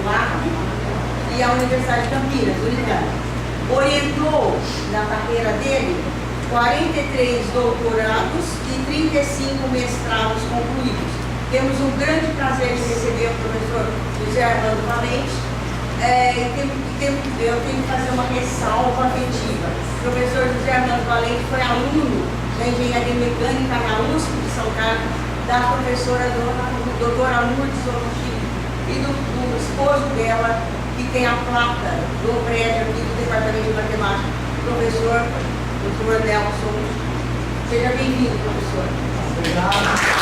lá, e a Universidade de Campinas, Unicamp. Orientou na carreira dele 43 doutorados e 35 mestrados concluídos. Temos um grande prazer de receber o professor José Armando Valente. Eu tenho que fazer uma ressalva afetiva. O professor José Armando Valente foi aluno da Engenharia Mecânica na USP de São Carlos, da professora doutora Lourdes Ologi e do esposo dela, que tem a placa do prédio aqui do Departamento de Matemática, professor Dr. Nelson. Seja bem-vindo, professor. Obrigado.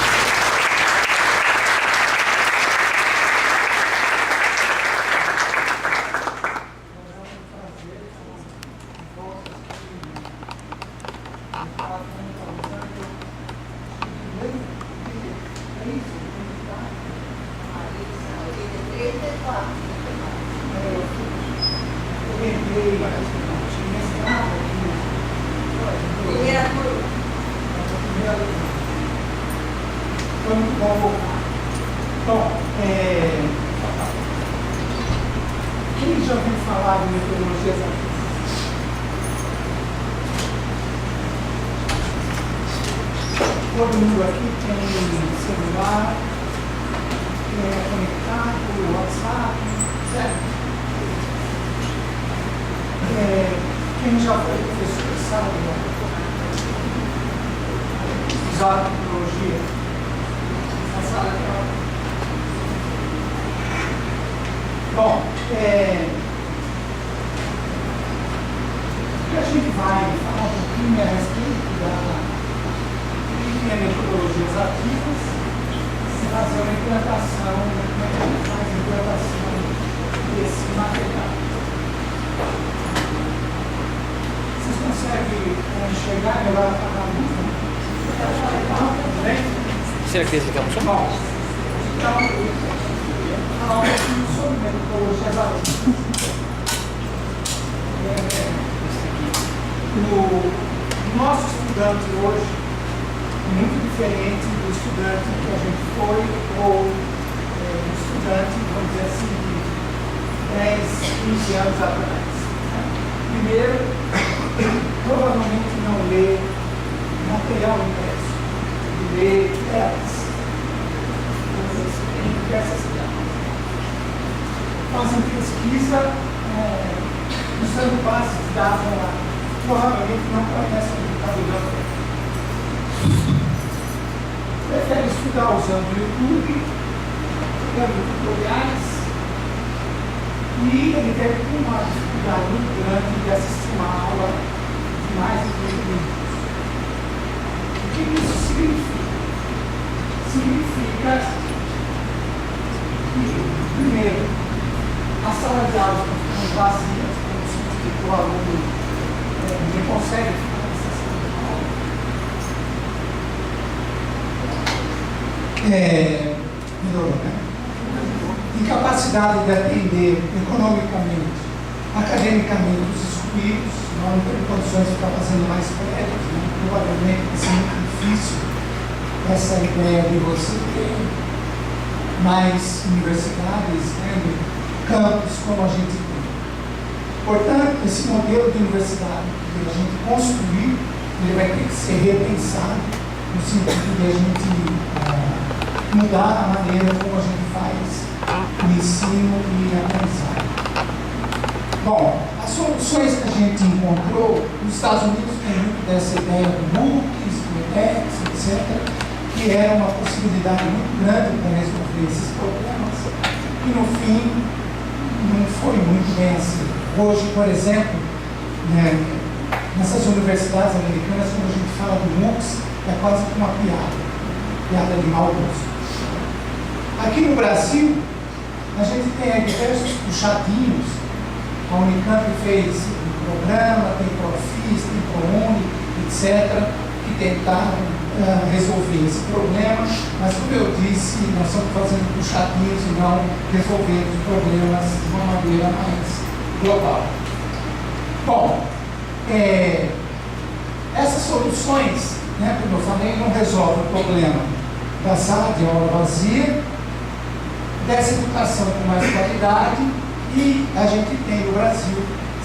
Foi muito bom voltar. Bom, quem já ouviu falar de metodologias ativas? Todo mundo aqui tem celular, conectado, WhatsApp, certo? Quem já foi professor sabe usar tecnologia na sala de aula. Bom, a gente vai falar um pouquinho a respeito de metodologias ativas, se fazer uma implantação, como é que a gente faz a implantação desse material. Vocês conseguem enxergar melhor a luz? Será que esse aqui é um som? Bom, então, falar um pouquinho sobre metodologias ativas. O nosso estudante hoje é muito diferente do estudante que a gente foi, ou do estudante, vamos dizer assim, de 10, 15 anos atrás. Primeiro, provavelmente não lê material impresso, lê telas, tem diversas telas. Fazem pesquisa usando bases de dados lá. Provavelmente não conhecem o computador. Prefere estudar usando o YouTube, dando tutoriais, e ele teve uma dificuldade muito grande de assistir uma aula de mais de 30 minutos. O que isso significa? Significa que, primeiro, a sala de aula ficam vazias, porque o aluno não consegue ficar nessa sala de aula. Melhorou, né? Incapacidade de atender economicamente, academicamente os excluídos, não tem condições de ficar fazendo mais prédios, né? Provavelmente vai ser muito difícil essa ideia de você ter mais universidades, né, campos como a gente tem. Portanto, esse modelo de universidade que a gente construir, ele vai ter que ser repensado no sentido de a gente mudar a maneira como a gente faz o ensino e a aprendizagem. Bom, as soluções que a gente encontrou, nos Estados Unidos tem muito dessa ideia do MOOCs, do edX, etc., que era uma possibilidade muito grande para resolver esses problemas, e no fim não foi muito bem assim. Hoje, por exemplo, né, nessas universidades americanas, quando a gente fala do MOOCs, é quase como uma piada de mau gosto. Aqui no Brasil, a gente tem diversos puxadinhos. A Unicamp fez um programa, tem Profis, tem ProUni, etc., que tentaram resolver esse problema, mas, como eu disse, nós estamos fazendo puxadinhos e não resolvendo os problemas de uma maneira mais global. Bom, essas soluções, né, como eu falei, não resolvem o problema da sala de aula vazia, dessa educação com mais qualidade, e a gente tem no Brasil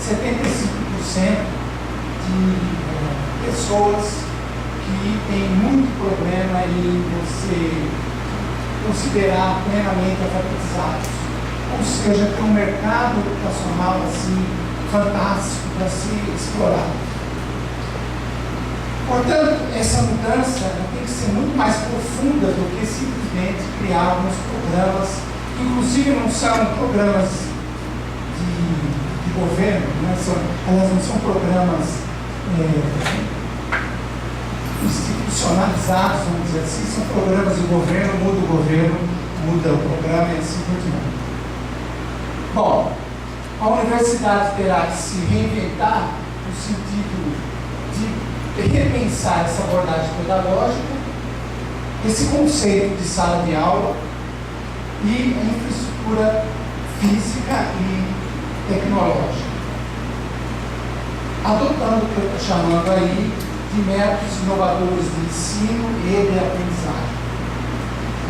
75% de pessoas que têm muito problema em você considerar plenamente alfabetizados. Ou seja, tem um mercado educacional assim, fantástico para se explorar. Portanto, essa mudança tem que ser muito mais profunda do que simplesmente criar alguns programas, que inclusive não são programas de governo, elas não são programas institucionalizados, vamos dizer assim, são programas de governo, muda o programa e assim por diante. Bom, a universidade terá que se reinventar no sentido de repensar essa abordagem pedagógica, esse conceito de sala de aula e a infraestrutura física e tecnológica, adotando o que eu estou chamando aí de métodos inovadores de ensino e de aprendizagem.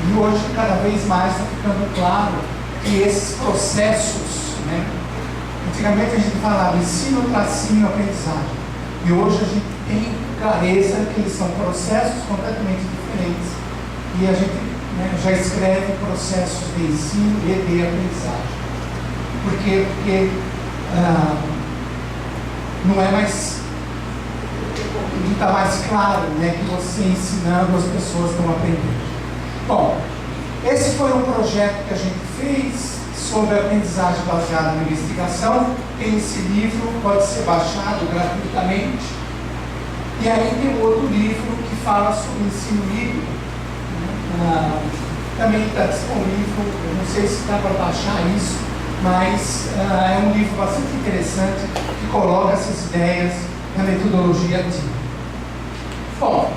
E hoje, cada vez mais, está ficando claro que esses processos, antigamente a gente falava ensino, tracinho, aprendizagem, e hoje a gente tem clareza que eles são processos completamente diferentes, e a gente já escreve processos de ensino e de aprendizagem. Por quê? Porque não é mais, está mais claro que você ensinando as pessoas estão aprendendo. Bom, esse foi um projeto que a gente fez sobre aprendizagem baseada na investigação. Esse livro pode ser baixado gratuitamente. E aí tem outro livro que fala sobre ensino híbrido. Também está disponível, eu não sei se dá para baixar isso, mas é um livro bastante interessante que coloca essas ideias na metodologia ativa. Bom,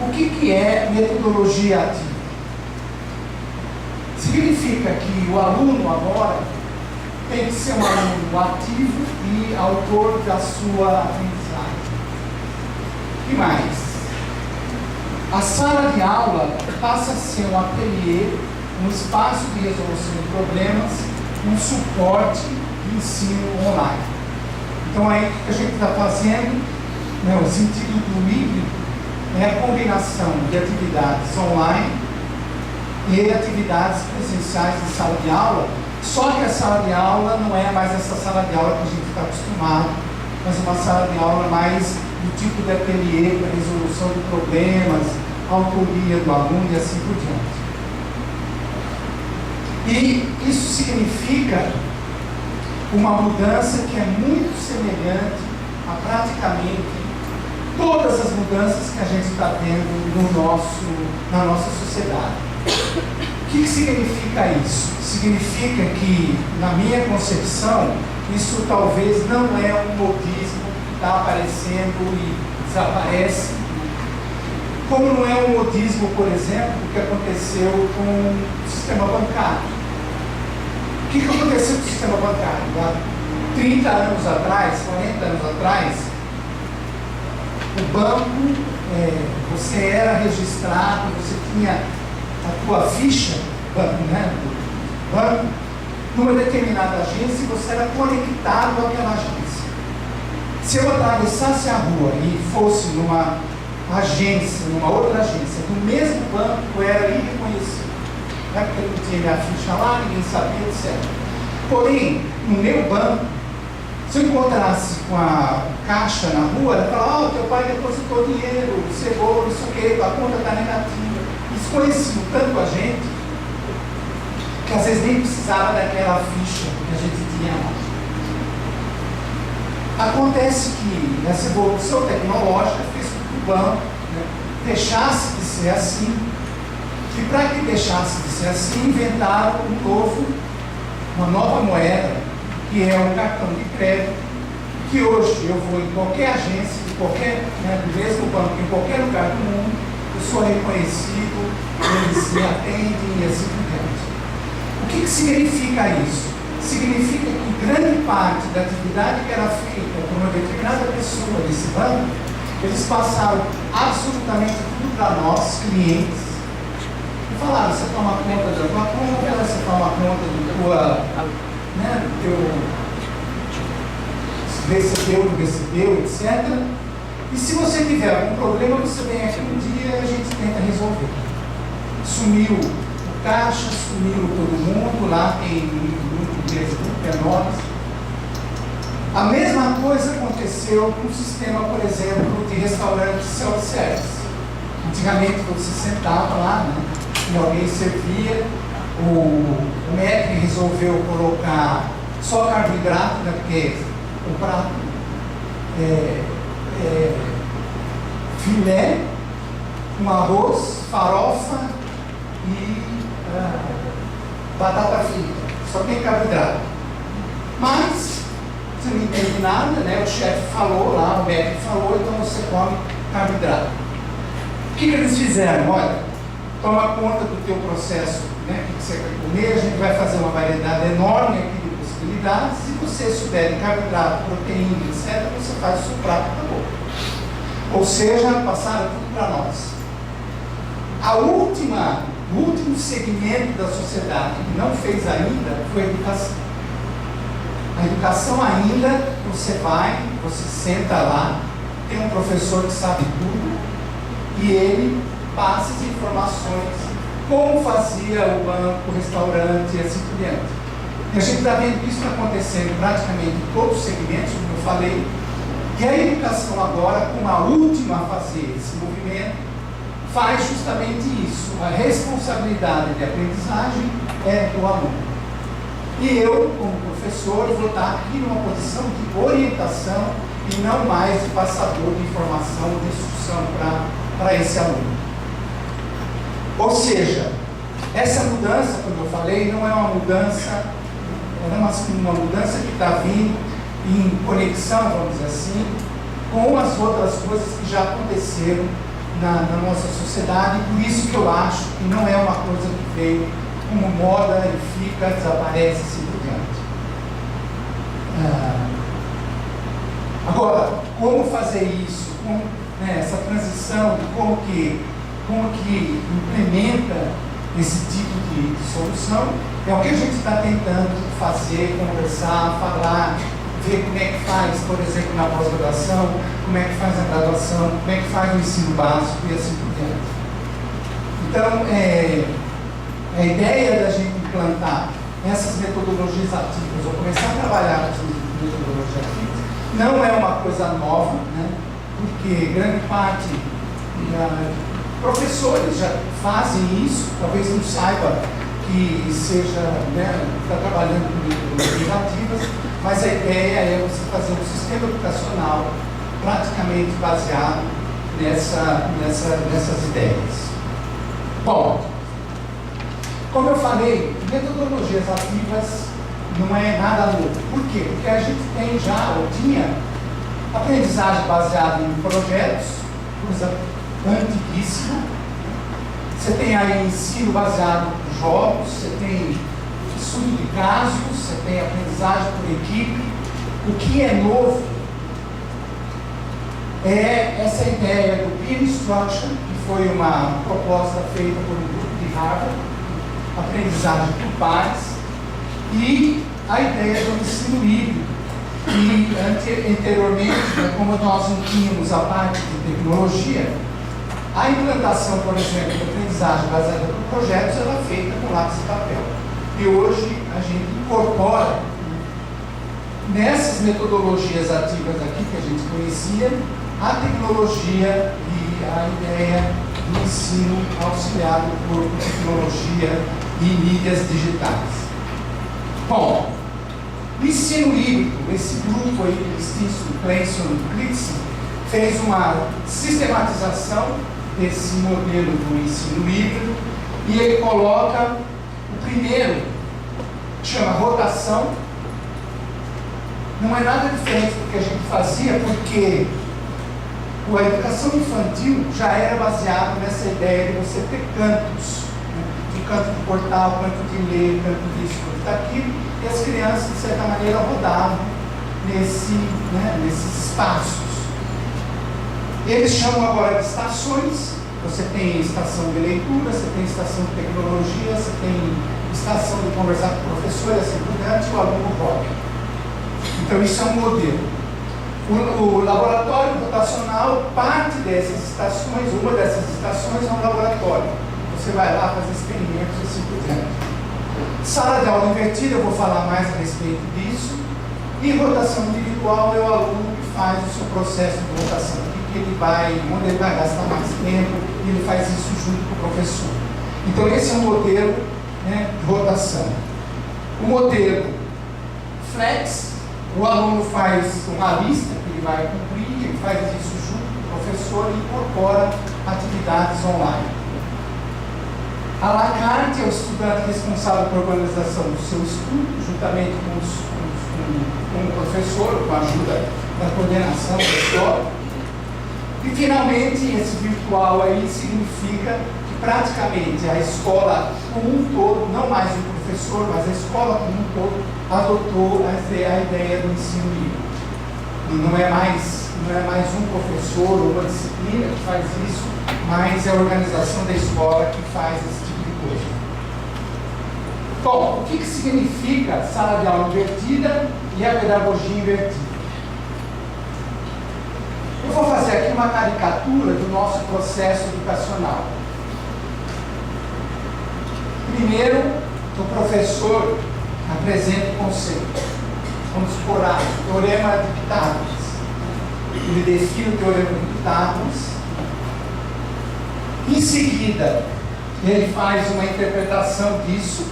o que é metodologia ativa? Significa que o aluno agora tem que ser um aluno ativo e autor da sua aprendizagem. O que mais? A sala de aula passa a ser um ateliê, um espaço de resolução de problemas, um suporte de ensino online. Então aí o que a gente está fazendo, o sentido do híbrido, é a combinação de atividades online e atividades presenciais de sala de aula, só que a sala de aula não é mais essa sala de aula que a gente está acostumado, mas uma sala de aula mais do tipo de ateliê para resolução de problemas, autoria do aluno e assim por diante. E isso significa uma mudança que é muito semelhante a praticamente todas as mudanças que a gente está tendo na nossa sociedade. O que significa isso? Significa que, na minha concepção, isso talvez não é um modismo que está aparecendo e desaparece, como não é um modismo, por exemplo, o que aconteceu com o sistema bancário. O que aconteceu com o sistema bancário? Há 30 anos atrás, 40 anos atrás, o banco, você era registrado, você tinha a tua ficha do banco, numa determinada agência, e você era conectado àquela agência. Se eu atravessasse a rua e fosse numa agência, numa outra agência, do mesmo banco, eu era irreconhecido. Porque eu não tinha minha ficha lá, ninguém sabia, etc. Porém, no meu banco, se eu encontrasse com a caixa na rua, ela falava, teu pai depositou dinheiro, chegou, isso aqui, a conta está negativa. Isso conhecia tanto a gente, que às vezes nem precisava daquela ficha que a gente tinha lá. Acontece que essa evolução tecnológica fez com que o banco deixasse de ser assim, e para que deixasse de ser assim, inventaram uma nova moeda, que é o cartão de crédito, que hoje eu vou em qualquer agência, do mesmo banco, em qualquer lugar do mundo, eu sou reconhecido, eles me atendem e assim por diante. O que significa isso? Significa que grande parte da atividade que era feita por uma determinada pessoa desse banco, eles passaram absolutamente tudo para nós, clientes, e falaram, você toma conta da tua conta, você toma conta do tua, né, do teu recebeu, etc. E se você tiver algum problema, você vem aqui um dia e a gente tenta resolver. Sumiu o caixa, sumiu todo mundo, lá tem muito desse grupo, é nós. A mesma coisa aconteceu com o sistema, por exemplo, de restaurantes self-service. Antigamente você sentava lá, né, e alguém servia, o MEC resolveu colocar só carboidrato, né, porque o prato filé com arroz, farofa e batata frita. Só tem carboidrato. Mas você não entende nada, né? O chefe falou lá, o médico falou, então você come carboidrato. O que eles fizeram? Olha, toma conta do teu processo, né? O que você quer comer, a gente vai fazer uma variedade enorme aqui de possibilidades. Se você souber de carboidrato, proteína, etc., você faz o seu prato, acabou. Ou seja, passaram tudo para nós. O último segmento da sociedade que não fez ainda foi a educação. A educação ainda, você vai, você senta lá, tem um professor que sabe tudo e ele passa as informações, como fazia o banco, o restaurante e assim por diante. E a gente está vendo isso acontecendo praticamente em todos os segmentos, como eu falei, e a educação agora, como a última a fazer esse movimento, faz justamente isso. A responsabilidade de aprendizagem é do aluno. E eu, como professor, vou estar aqui numa posição de orientação e não mais de passador de informação, de instrução para esse aluno. Ou seja, essa mudança, como eu falei, não é uma mudança, é uma mudança que está vindo em conexão, vamos dizer assim, com as outras coisas que já aconteceram na nossa sociedade, e por isso que eu acho que não é uma coisa que veio como moda e fica, desaparece assim por diante. Agora, como fazer isso, essa transição, como que implementa esse tipo de solução, é o que a gente está tentando fazer, conversar, falar, ver como é que faz, por exemplo, na pós-graduação, como é que faz na graduação, como é que faz no ensino básico e assim por diante. Então, a ideia da gente implantar essas metodologias ativas, ou começar a trabalhar com metodologias ativas, não é uma coisa nova, né? Porque grande parte professores já fazem isso, talvez não saiba que seja, né, está trabalhando com metodologias ativas, mas a ideia é você fazer um sistema educacional praticamente baseado nessas ideias. Bom, como eu falei, metodologias ativas não é nada novo. Por quê? Porque a gente tem já, ou tinha, aprendizagem baseada em projetos, coisa antiguíssima. Você tem aí ensino baseado em jogos, você tem estudo de casos, você tem aprendizagem por equipe. O que é novo é essa ideia do peer instruction, que foi uma proposta feita por um grupo de Harvard, aprendizagem por pares, e a ideia do ensino híbrido, que anteriormente, né, como nós não tínhamos a parte de tecnologia, a implantação, por exemplo, de aprendizagem baseada por projetos era feita com lápis e papel. E hoje a gente incorpora nessas metodologias ativas aqui que a gente conhecia, a tecnologia e a ideia do ensino auxiliado por tecnologia e mídias digitais. Bom, o ensino híbrido, esse grupo aí do Stinson, Clayson e Klitzen, fez uma sistematização desse modelo do ensino híbrido e ele coloca o primeiro, que chama rotação. Não é nada diferente do que a gente fazia, porque a educação infantil já era baseada nessa ideia de você ter cantos, né? Um canto de portal, canto de ler, canto disso, canto daquilo, e as crianças, de certa maneira, rodavam nesses espaços. Eles chamam agora de estações, Você tem estação de leitura, você tem estação de tecnologia, você tem estação de conversar com o professor e assim por diante, e o aluno roda. Então isso é um modelo. O laboratório rotacional, parte dessas estações, uma dessas estações é um laboratório. Você vai lá fazer experimentos e assim por diante. Sala de aula invertida, eu vou falar mais a respeito disso. E rotação individual é o aluno que faz o seu processo de rotação. Onde ele vai gastar mais tempo, e ele faz isso junto com o professor. Então esse é um modelo, né, de rotação. O modelo flex, o aluno faz uma lista que ele vai cumprir, ele faz isso junto com o professor e incorpora atividades online. A la carte é o estudante responsável pela organização do seu estudo, juntamente com o professor, com a ajuda da coordenação da escola. E finalmente, esse virtual aí significa que praticamente a escola como um todo, não mais o professor, mas a escola como um todo, adotou a ideia do ensino livre. Não é mais um professor ou uma disciplina que faz isso, mas é a organização da escola que faz esse tipo de coisa. Bom, o que significa sala de aula invertida e a pedagogia invertida? Eu vou fazer aqui uma caricatura do nosso processo educacional. Primeiro, o professor apresenta o conceito. Vamos supor, o teorema de Pitágoras. Ele define o teorema de Pitágoras. Em seguida, ele faz uma interpretação disso.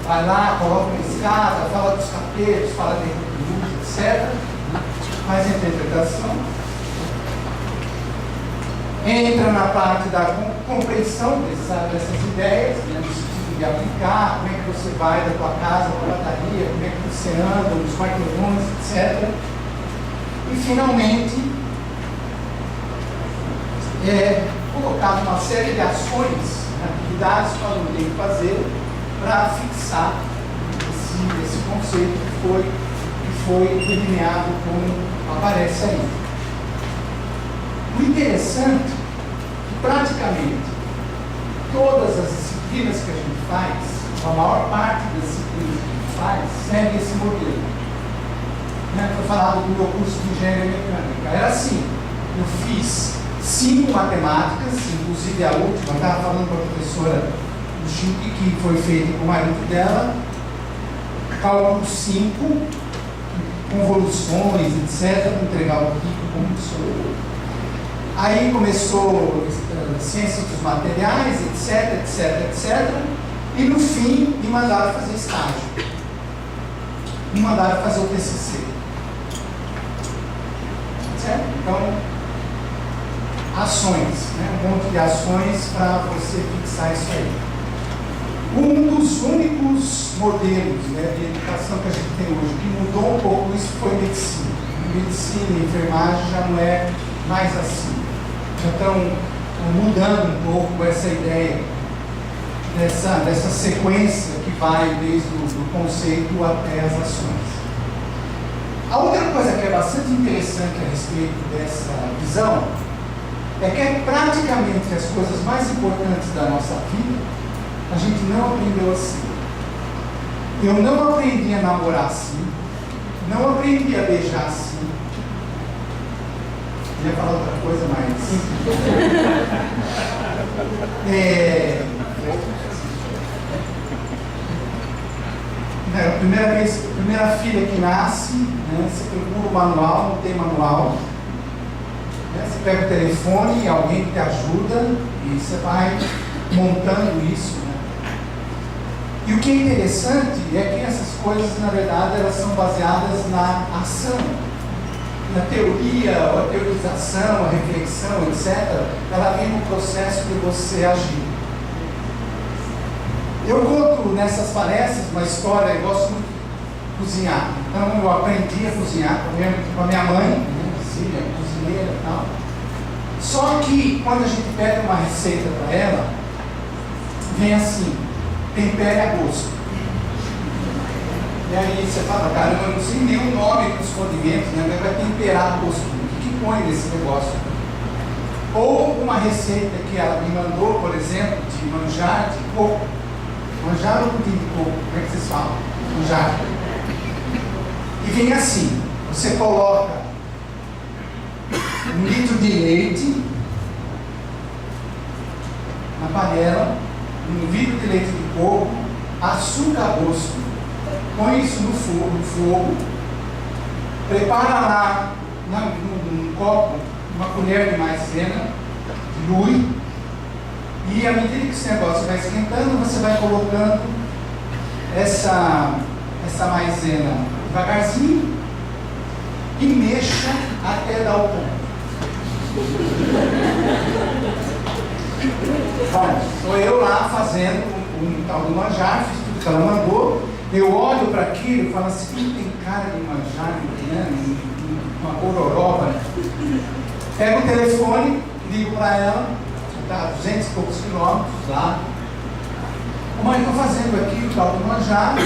Vai lá, coloca uma escada, fala dos capetos, fala de luz, etc. Faz a interpretação, entra na parte da compreensão dessas ideias, né, no sentido de aplicar, como é que você vai da tua casa para a padaria, como é que você anda nos quarteirões, etc. E finalmente é colocado uma série de ações, atividades que o aluno tem que fazer para fixar esse conceito que foi delineado como aparece aí. O interessante é que praticamente todas as disciplinas que a gente faz, a maior parte das disciplinas que a gente faz, segue esse modelo. Foi falado do meu curso de engenharia mecânica. Era assim, eu fiz 5 matemáticas, inclusive a última, estava falando com a professora do Chique, que foi feita com o marido dela, cálculo 5, convoluções, etc., para entregar o Kiko como professor. Aí começou ciência dos materiais, etc., etc., etc., e no fim me mandaram fazer estágio. Me mandaram fazer o TCC. Certo? Então, ações, né? Um monte de ações para você fixar isso aí. Um dos únicos modelos, né, de educação que a gente tem hoje que mudou um pouco isso foi medicina. Medicina e enfermagem já não é mais assim. Já estão mudando um pouco essa ideia dessa sequência que vai desde o conceito até as ações. A outra coisa que é bastante interessante a respeito dessa visão é que praticamente as coisas mais importantes da nossa vida a gente não aprendeu assim. Eu não aprendi a namorar assim, não aprendi a beijar assim. Eu ia falar outra coisa, mas... a primeira filha que nasce, né, você procura o manual, não tem manual. Né, você pega o telefone, alguém te ajuda e você vai montando isso. Né. E o que é interessante é que essas coisas, na verdade, elas são baseadas na ação. Na teoria, a teorização, a reflexão, etc., ela vem no processo de você agir. Eu conto nessas palestras uma história, eu gosto muito de cozinhar. Então eu aprendi a cozinhar com a minha mãe, né, cozinheira e tal. Só que quando a gente pede uma receita para ela, vem assim, tempere a gosto. E aí você fala, cara, eu não sei nem o nome dos condimentos, né? Vai temperar a gosto. O que põe nesse negócio? Ou uma receita que ela me mandou, por exemplo, de manjar de coco. Manjar ou pudim de coco? Como é que vocês falam? Manjar. E vem assim: você coloca 1 litro de leite na panela, 1 litro de leite de coco, açúcar a gosto, põe isso no fogo, prepara lá num copo uma colher de maisena, dilui, e à medida que esse negócio vai esquentando, você vai colocando essa maisena devagarzinho e mexa até dar o ponto. Bom, estou eu lá fazendo um tal do manjar, fiz tudo que ela mandou, eu olho para aquilo e falo assim, tem cara de manjar, né? Uma gororoba. Pego o telefone, ligo para ela, está a 200 e poucos quilômetros lá. Ô mãe, estou fazendo aqui o tal do manjar, né?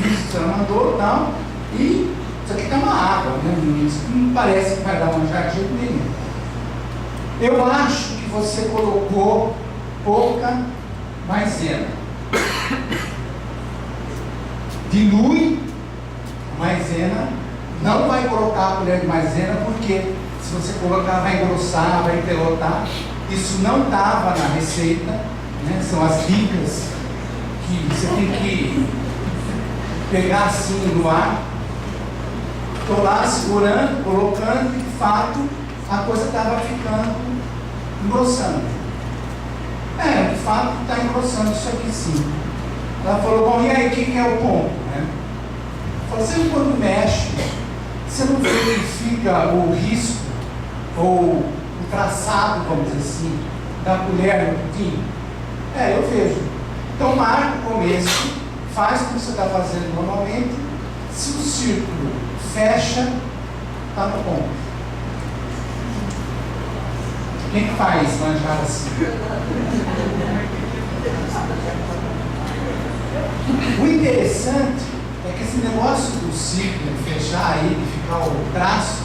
Fiz o que ela mandou e tal, e isso aqui está uma água, né? Isso não parece que vai dar manjar de jeito nenhum. Eu acho que você colocou pouca maisena. Dilui a maisena, não vai colocar a colher de maisena, porque se você colocar vai engrossar, vai empelotar. Isso não estava na receita, né? São as dicas que você tem que pegar assim no ar. Estou lá segurando, colocando, e de fato a coisa estava ficando engrossando. De fato está engrossando isso aqui sim. Ela falou, bom, e aí, o que é o ponto? Né? Você quando mexe, você não verifica o risco ou o traçado, vamos dizer assim, da colher no pudim? Eu vejo. Então marca o começo, faz o que você está fazendo normalmente. Se o círculo fecha, está no ponto. Quem que faz manjar assim? O interessante é que esse negócio do círculo, de fechar aí, de ficar o traço,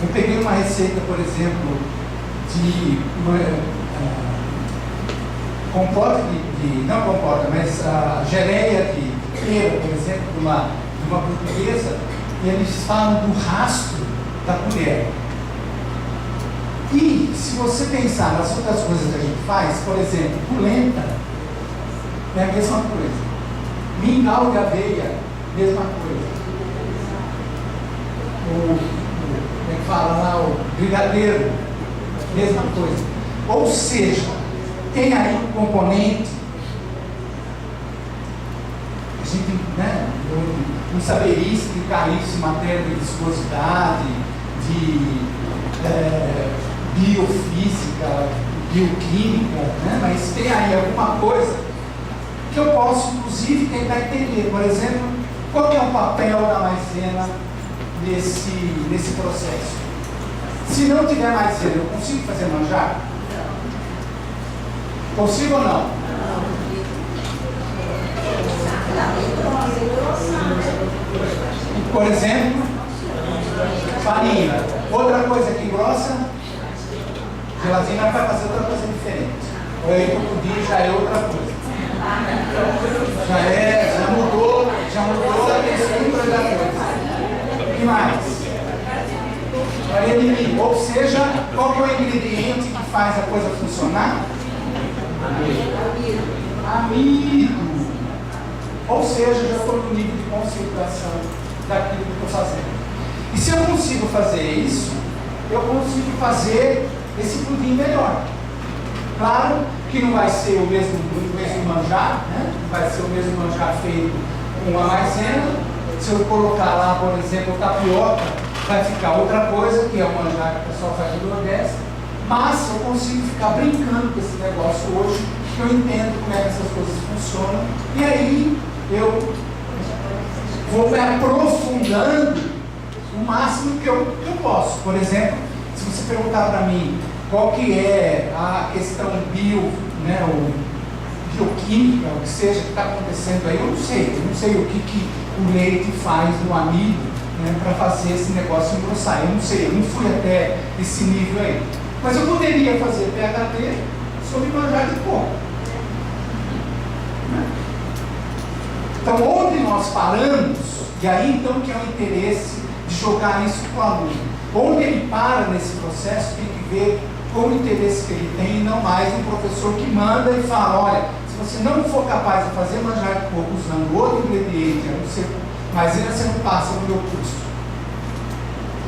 eu peguei uma receita, por exemplo, de compota não compota, mas a geleia de pera, por exemplo, de uma portuguesa, e eles falam do rastro da colher. E se você pensar nas outras coisas que a gente faz, por exemplo, polenta, é a mesma coisa. Mingau de aveia, mesma coisa. Como é que fala lá, o brigadeiro, mesma coisa. Ou seja, tem aí um componente, a gente, né, não saberia explicar isso em matéria de viscosidade, de biofísica, bioquímica, né? Mas tem aí alguma coisa que eu posso, inclusive, tentar entender. Por exemplo, qual que é o papel da maisena nesse processo? Se não tiver maisena, eu consigo fazer manjar? Consigo ou não? Por exemplo, farinha. Outra coisa que engrossa, gelatina vai fazer outra coisa diferente. Ou aí o pudim já é outra coisa. Já mudou a textura da coisa. O que mais? Ou seja, qual que é o ingrediente que faz a coisa funcionar? Amido. Ou seja, já estou no nível de concentração daquilo que estou fazendo. E se eu consigo fazer isso, eu consigo fazer esse pudim melhor. Claro que não vai ser o mesmo manjar, né? Não vai ser o mesmo manjar feito com a maisena. Se eu colocar lá, por exemplo, tapioca, vai ficar outra coisa, que é o manjar que o pessoal faz no Nordeste. Mas eu consigo ficar brincando com esse negócio hoje, que eu entendo como é que essas coisas funcionam. E aí eu vou me aprofundando o máximo que eu posso. Por exemplo, se você perguntar para mim qual que é a questão né, bioquímica, o que seja que está acontecendo aí, eu não sei o que o leite faz no amido, né, para fazer esse negócio engrossar. Eu não sei, eu não fui até esse nível aí. Mas eu poderia fazer PhD sobre manjar de coco. Então, onde nós paramos, e aí então que é o interesse de jogar isso para o aluno, onde ele para nesse processo tem que ver qual o interesse que ele tem, e não mais um professor que manda e fala, olha, se você não for capaz de fazer manjar de coco usando outro ingrediente, a não ser maisena, você não passa no meu curso.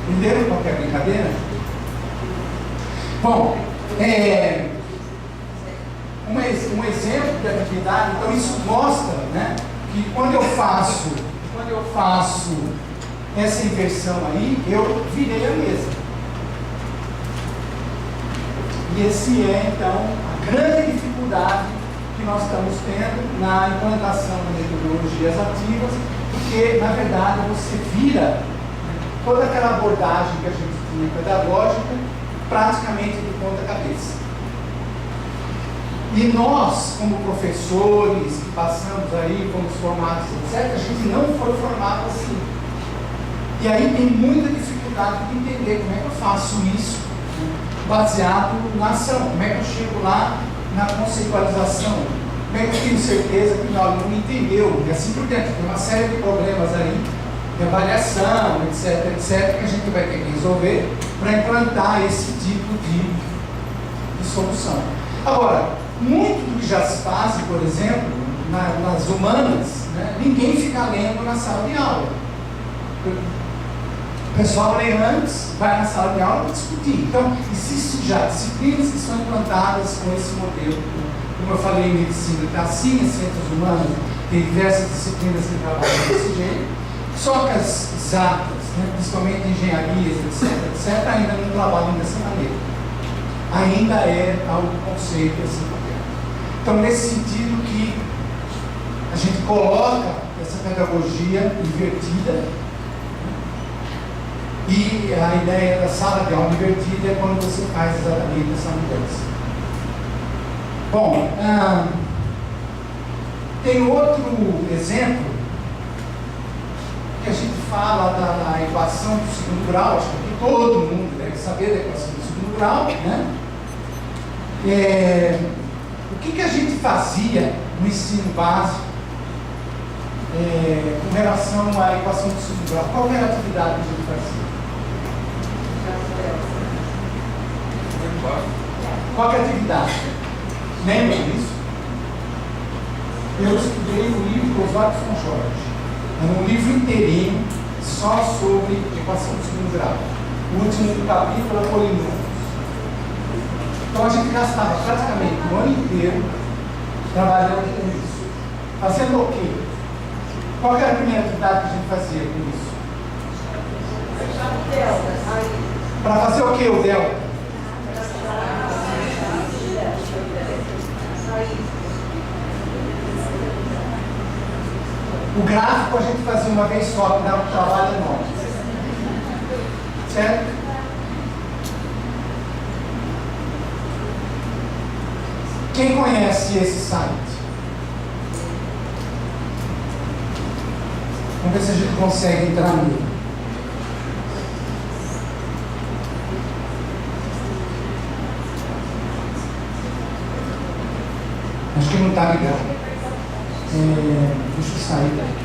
Entenderam qual que é a brincadeira? Bom, um exemplo de atividade, então isso mostra, né, que quando eu faço essa inversão aí, eu virei a mesa. E esse é, então, a grande dificuldade que nós estamos tendo na implantação de metodologias ativas, porque, na verdade, você vira toda aquela abordagem que a gente tinha pedagógica praticamente de ponta cabeça. E nós, como professores, que passamos aí, fomos formados, etc., a gente não foi formado assim. E aí tem muita dificuldade de entender como é que eu faço isso, né, baseado na ação, como é que eu chego lá na conceitualização, como é que eu tenho certeza que o meu aluno entendeu, e assim por diante. Tem uma série de problemas aí, de avaliação, etc., que a gente vai ter que resolver para implantar esse tipo de solução. Agora, muito do que já se faz, por exemplo, nas humanas, né, ninguém fica lendo na sala de aula. O pessoal lê antes, vai na sala de aula para discutir. Então, existem já disciplinas que são implantadas com esse modelo. Como eu falei em medicina, está assim em ciências humanas, tem diversas disciplinas que trabalham desse jeito. Só que as exatas, né, principalmente engenharias, etc., ainda não trabalham dessa maneira. Ainda é algo conceito assim. Então, nesse sentido que a gente coloca essa pedagogia invertida, e a ideia da sala de aula invertida é quando você faz exatamente essa mudança. Bom, tem outro exemplo que a gente fala da equação do segundo grau. Acho que todo mundo deve saber da equação do segundo grau, né? O que a gente fazia no ensino básico com relação à equação do segundo grau? Qual era a atividade que a gente fazia? Qual é a atividade? Lembra disso? Eu estudei o livro Oswaldo von Jorge. Era um livro inteirinho só sobre equação do segundo grau. O último capítulo é polinômios. Então a gente gastava praticamente o ano inteiro trabalhando com isso. Fazendo o quê? Qual era a primeira atividade que a gente fazia com isso? Para fazer o quê, o delta? O gráfico a gente fazia uma vez só, que dava um trabalho enorme. Certo? Quem conhece esse site? Vamos ver se a gente consegue entrar nele. Acho que não está ligado. Deixa eu sair daqui.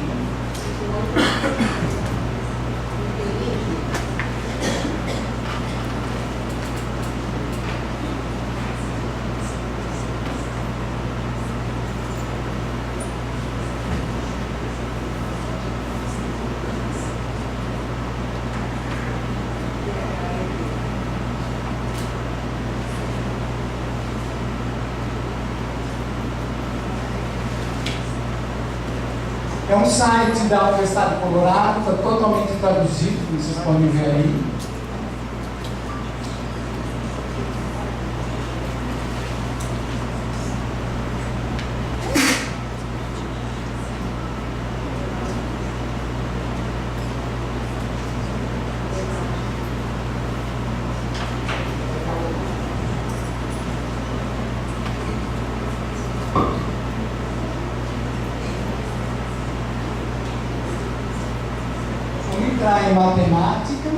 É um site da Universidade de Colorado, está totalmente traduzido, como vocês podem ver aí. Em matemática,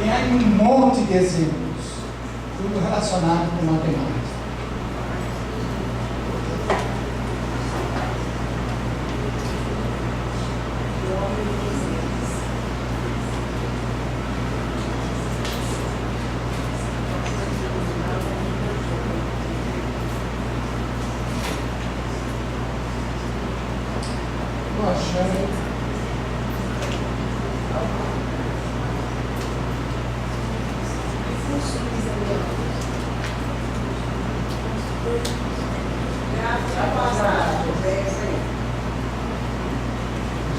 tem aí um monte de exemplos, tudo relacionado com matemática. Vou achar.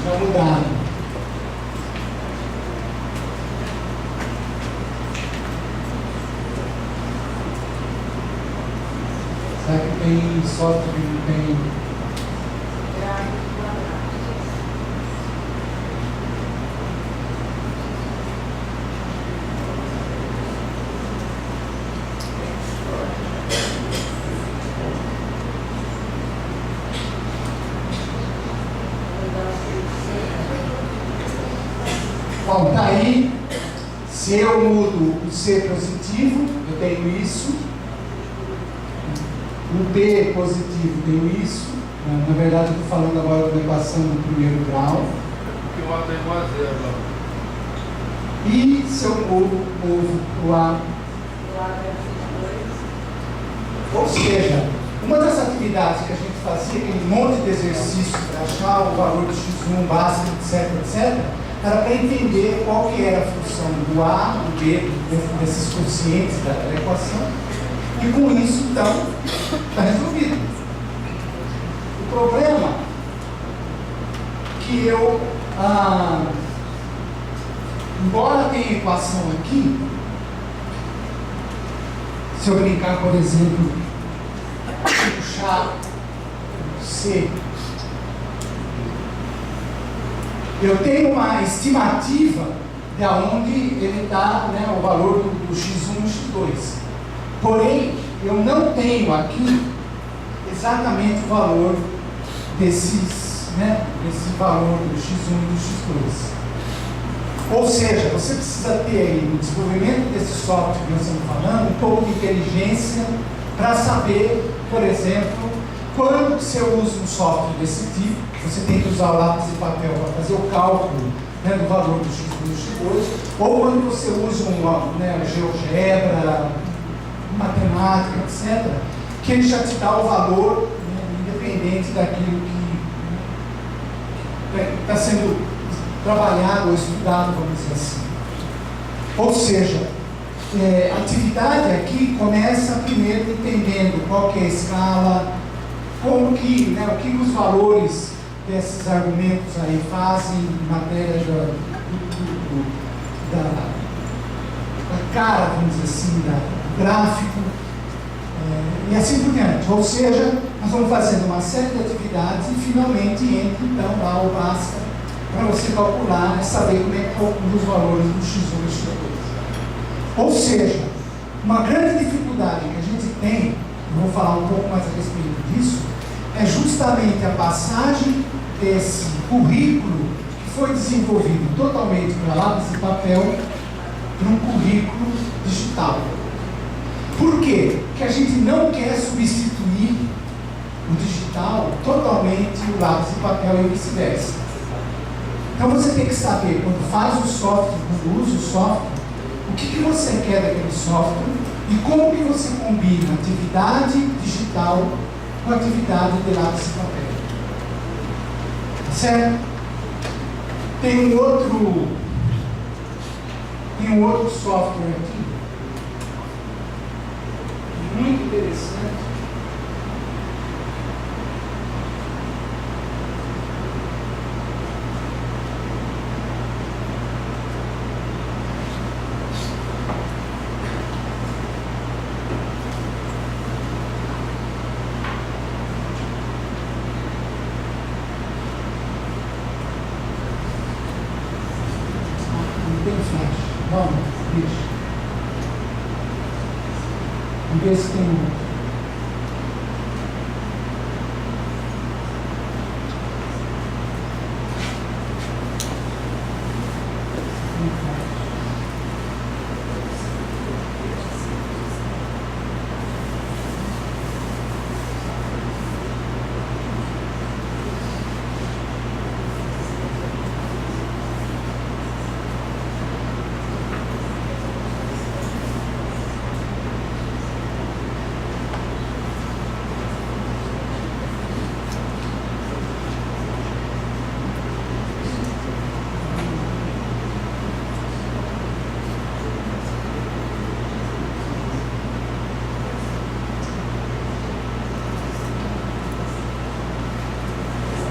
Já mudaram. Será que tem software que não tem? Bom, tá aí. Se eu mudo o C positivo, eu tenho isso. O B positivo, tenho isso. Na verdade, eu estou falando agora da equação do primeiro grau. Que o A está igual a zero lá. E se eu movo o A. Ou seja, uma das atividades que a gente fazia, aquele monte de exercício para achar o valor do x1 básico, etc., era para entender qual que era a função do A, do B, desses quocientes da equação, e com isso, então, está resolvido. O problema é que eu, embora tenha equação aqui, se eu brincar, por exemplo, puxar C, eu tenho uma estimativa de onde ele está, né, o valor do x1 e x2. Porém, eu não tenho aqui exatamente o valor desses, né, desse valor do x1 e do x2. Ou seja, você precisa ter aí no desenvolvimento desse software que nós estamos falando, um pouco de inteligência para saber, por exemplo, quando você usa um software desse tipo, você tem que usar o lápis e papel para fazer o cálculo, né, do valor do x1 e do x2, ou quando você usa GeoGebra, matemática, etc., que ele já te dá o valor, né, independente daquilo que está sendo trabalhado ou estudado, vamos dizer assim. Ou seja, a atividade aqui começa primeiro entendendo qual que é a escala, como que, né, o que os valores desses argumentos aí fazem em matéria da cara, vamos dizer assim, do gráfico, e assim por diante. Ou seja, nós vamos fazendo uma série de atividades e finalmente entra então lá o Bhaskara para você calcular e saber como é que calcula os valores do x1 e x2. Ou seja, uma grande dificuldade que a gente tem, eu vou falar um pouco mais a respeito disso, é justamente a passagem desse currículo que foi desenvolvido totalmente para lápis e papel para um currículo digital. Por quê? Porque a gente não quer substituir o digital totalmente o lápis e papel e vice-versa. Então você tem que saber, quando faz o software, quando usa o software, o que você quer daquele software e como que você combina atividade digital com atividade de lápis e papel. Certo? Tem um outro software aqui, muito interessante. Vamos, deixa. Vamos ver se tem um.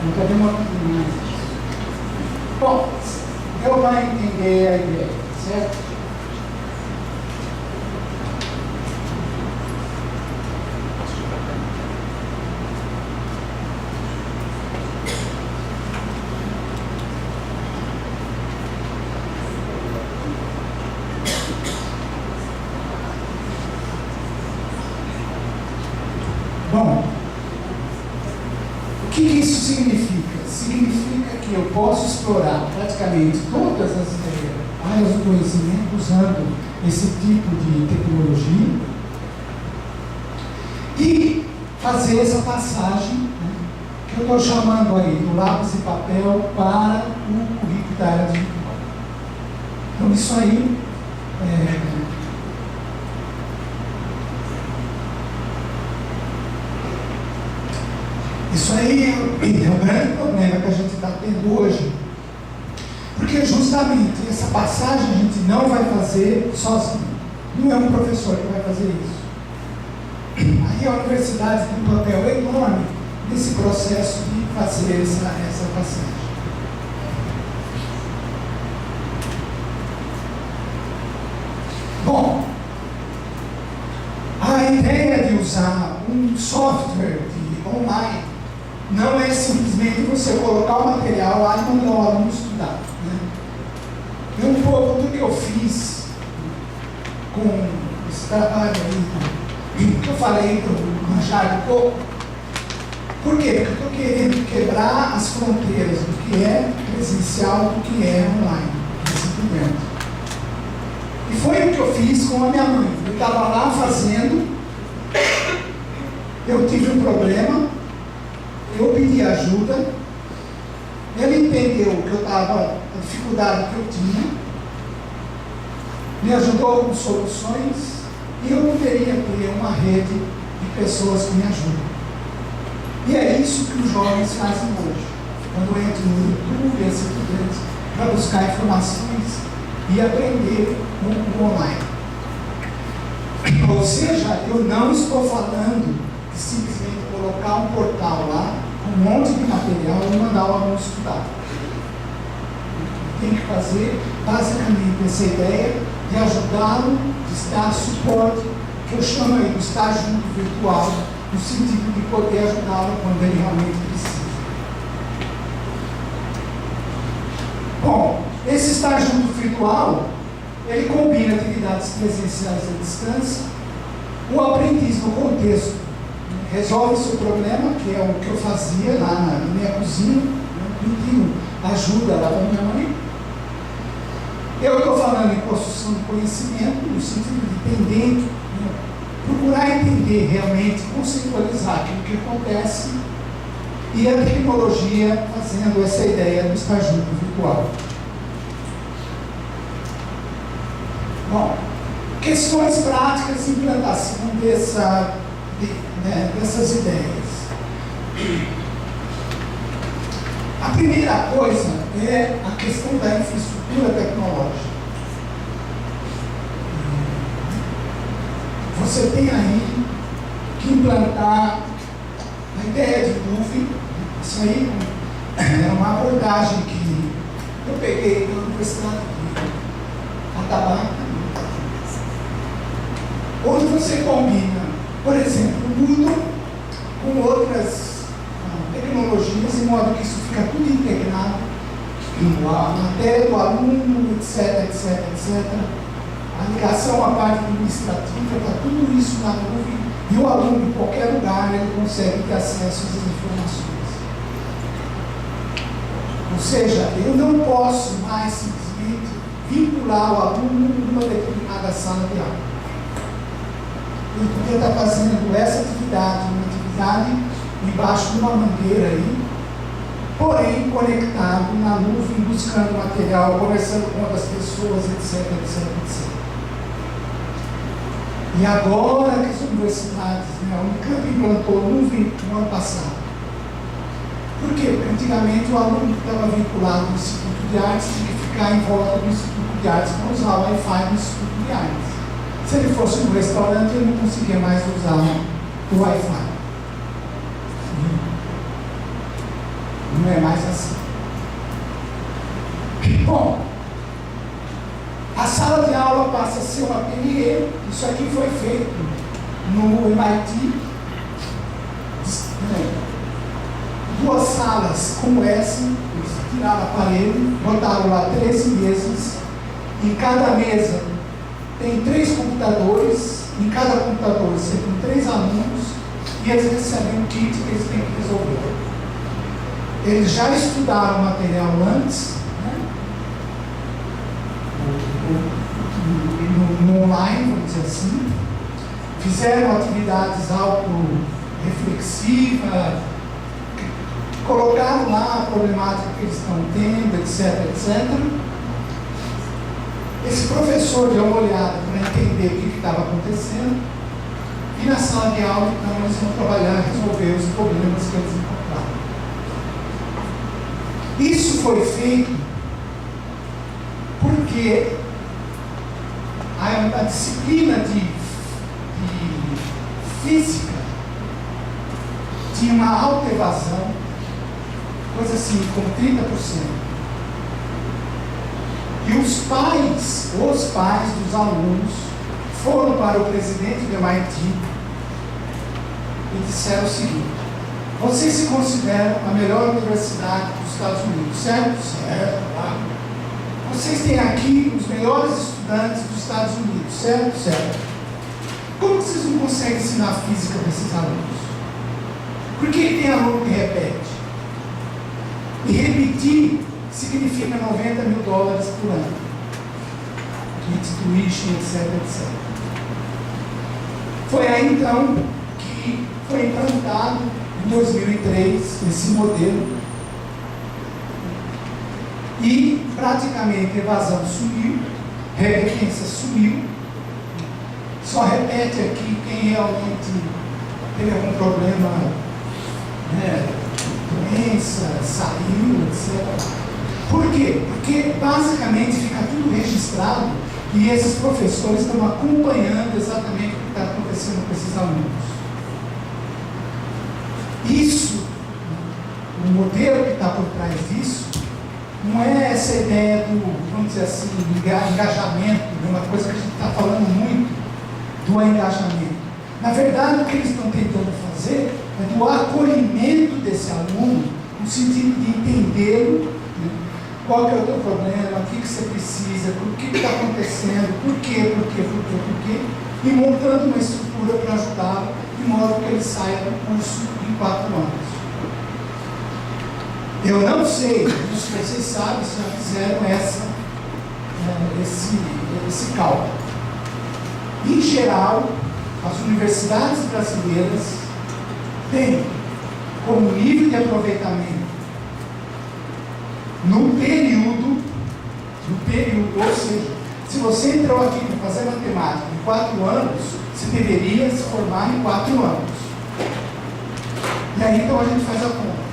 Não está demorando mais. Bom, eu vou entender a ideia, certo? Bom, o que isso significa? Significa que eu posso explorar praticamente todas as áreas do conhecimento usando esse tipo de tecnologia e fazer essa passagem, né, que eu estou chamando aí do lápis e papel para o currículo da área digital. Então isso aí é o grande problema que a gente está tendo hoje. Porque justamente essa passagem a gente não vai fazer sozinho. Não é um professor que vai fazer isso. Aí a universidade tem um papel enorme nesse processo de fazer essa passagem. Bom, a ideia de usar um software de online não é simplesmente você colocar o material lá e mandar o aluno estudar, né? É um pouco do que eu fiz com esse trabalho aí, que eu falei do manjar de coco. Por quê? Porque eu estou querendo quebrar as fronteiras do que é presencial do que é online, nesse momento. E foi o que eu fiz com a minha mãe. Eu estava lá fazendo, eu tive um problema, eu pedi ajuda, ele entendeu que eu estava, a dificuldade que eu tinha, me ajudou com soluções e eu poderia ter uma rede de pessoas que me ajudam. E é isso que os jovens fazem hoje, quando entram no YouTube, assim por diante, para buscar informações e aprender no online. Ou seja, eu não estou falando de simplesmente colocar um portal lá, um monte de material e mandar o aluno estudar. Tem que fazer basicamente essa ideia de ajudá-lo, de dar suporte, que eu chamo aí do estágio virtual, no sentido de poder ajudá-lo quando ele realmente precisa. Bom, esse estágio virtual, ele combina atividades presenciais à distância, o aprendiz no contexto resolve seu problema, que é o que eu fazia lá na minha cozinha, pedindo ajuda lá para minha mãe. Eu estou falando em construção de conhecimento, no sentido de entender, procurar entender realmente, conceitualizar aquilo que acontece, e a tecnologia fazendo essa ideia do estágio virtual. Bom, questões práticas de implantação dessas ideias. A primeira coisa é a questão da infraestrutura tecnológica. Você tem aí que implantar a ideia de nuvem. Isso aí é uma abordagem que eu peguei na Universidade de Atabaca, onde você combina, por exemplo, o Moodle com outras tecnologias, de modo que isso fica tudo integrado, a matéria do aluno, etc, etc, etc. A ligação à parte administrativa, está tudo isso na nuvem, e o aluno, em qualquer lugar, ele consegue ter acesso às informações. Ou seja, eu não posso mais simplesmente vincular o aluno numa determinada sala de aula. Ele podia estar fazendo essa atividade, uma atividade embaixo de uma mangueira aí, porém conectado na nuvem, buscando material, conversando com outras pessoas, etc, etc, etc. E agora que as universidades, a Unicamp implantou nuvem no ano passado. Por quê? Porque antigamente o aluno que estava vinculado no Instituto de Artes tinha que ficar em volta do Instituto de Artes para usar o Wi-Fi do Instituto de Artes. Se ele fosse no restaurante, ele não conseguia mais usar o Wi-Fi. Não não é mais assim. Bom, a sala de aula passa a ser um ateliê. Isso aqui foi feito no MIT. Duas salas como essa, eles tiraram a parede, botaram lá 13 mesas. Em cada mesa tem 3 computadores. Em cada computador você tem 3 alunos e eles recebem um kit que eles têm que resolver. Eles já estudaram o material antes, né? No online, vamos dizer assim. Fizeram atividades auto-reflexivas, colocaram lá a problemática que eles estão tendo, etc, etc. Esse professor deu uma olhada para entender o que estava acontecendo e na sala de aula, então, eles vão trabalhar e resolver os problemas que eles encontraram. Isso foi feito porque a disciplina de física tinha uma alta evasão, coisa assim, como 30%. E os pais dos alunos foram para o presidente do MIT e disseram o seguinte: vocês se consideram a melhor universidade dos Estados Unidos, certo? Certo, claro. Vocês têm aqui os melhores estudantes dos Estados Unidos, certo? Certo. Como vocês não conseguem ensinar física para esses alunos? Por que tem aluno que repete? E repetir significa $90 mil por ano. Tuition, etc, etc. Foi aí então que foi implantado em 2003 esse modelo e praticamente a evasão sumiu, repetência sumiu. Só repete aqui quem realmente teve algum problema, né, doença, saiu, etc. Por quê? Porque basicamente fica tudo registrado e esses professores estão acompanhando exatamente o que está acontecendo com esses alunos. Isso, o modelo que está por trás disso, não é essa ideia do, vamos dizer assim, engajamento, uma coisa que a gente está falando muito, do engajamento. Na verdade, o que eles estão tentando fazer é do acolhimento desse aluno, no sentido de entendê-lo, né? Qual que é o teu problema, o que você precisa, o que está acontecendo, por quê, e montando uma estrutura para ajudá-lo, de modo que ele saia do curso em 4 anos. Eu não sei, se vocês sabem, se já fizeram esse cálculo. Em geral, as universidades brasileiras têm como nível de aproveitamento no período, ou seja, se você entrou aqui para fazer matemática em 4 anos, você deveria se formar em 4 anos. E aí então a gente faz a conta.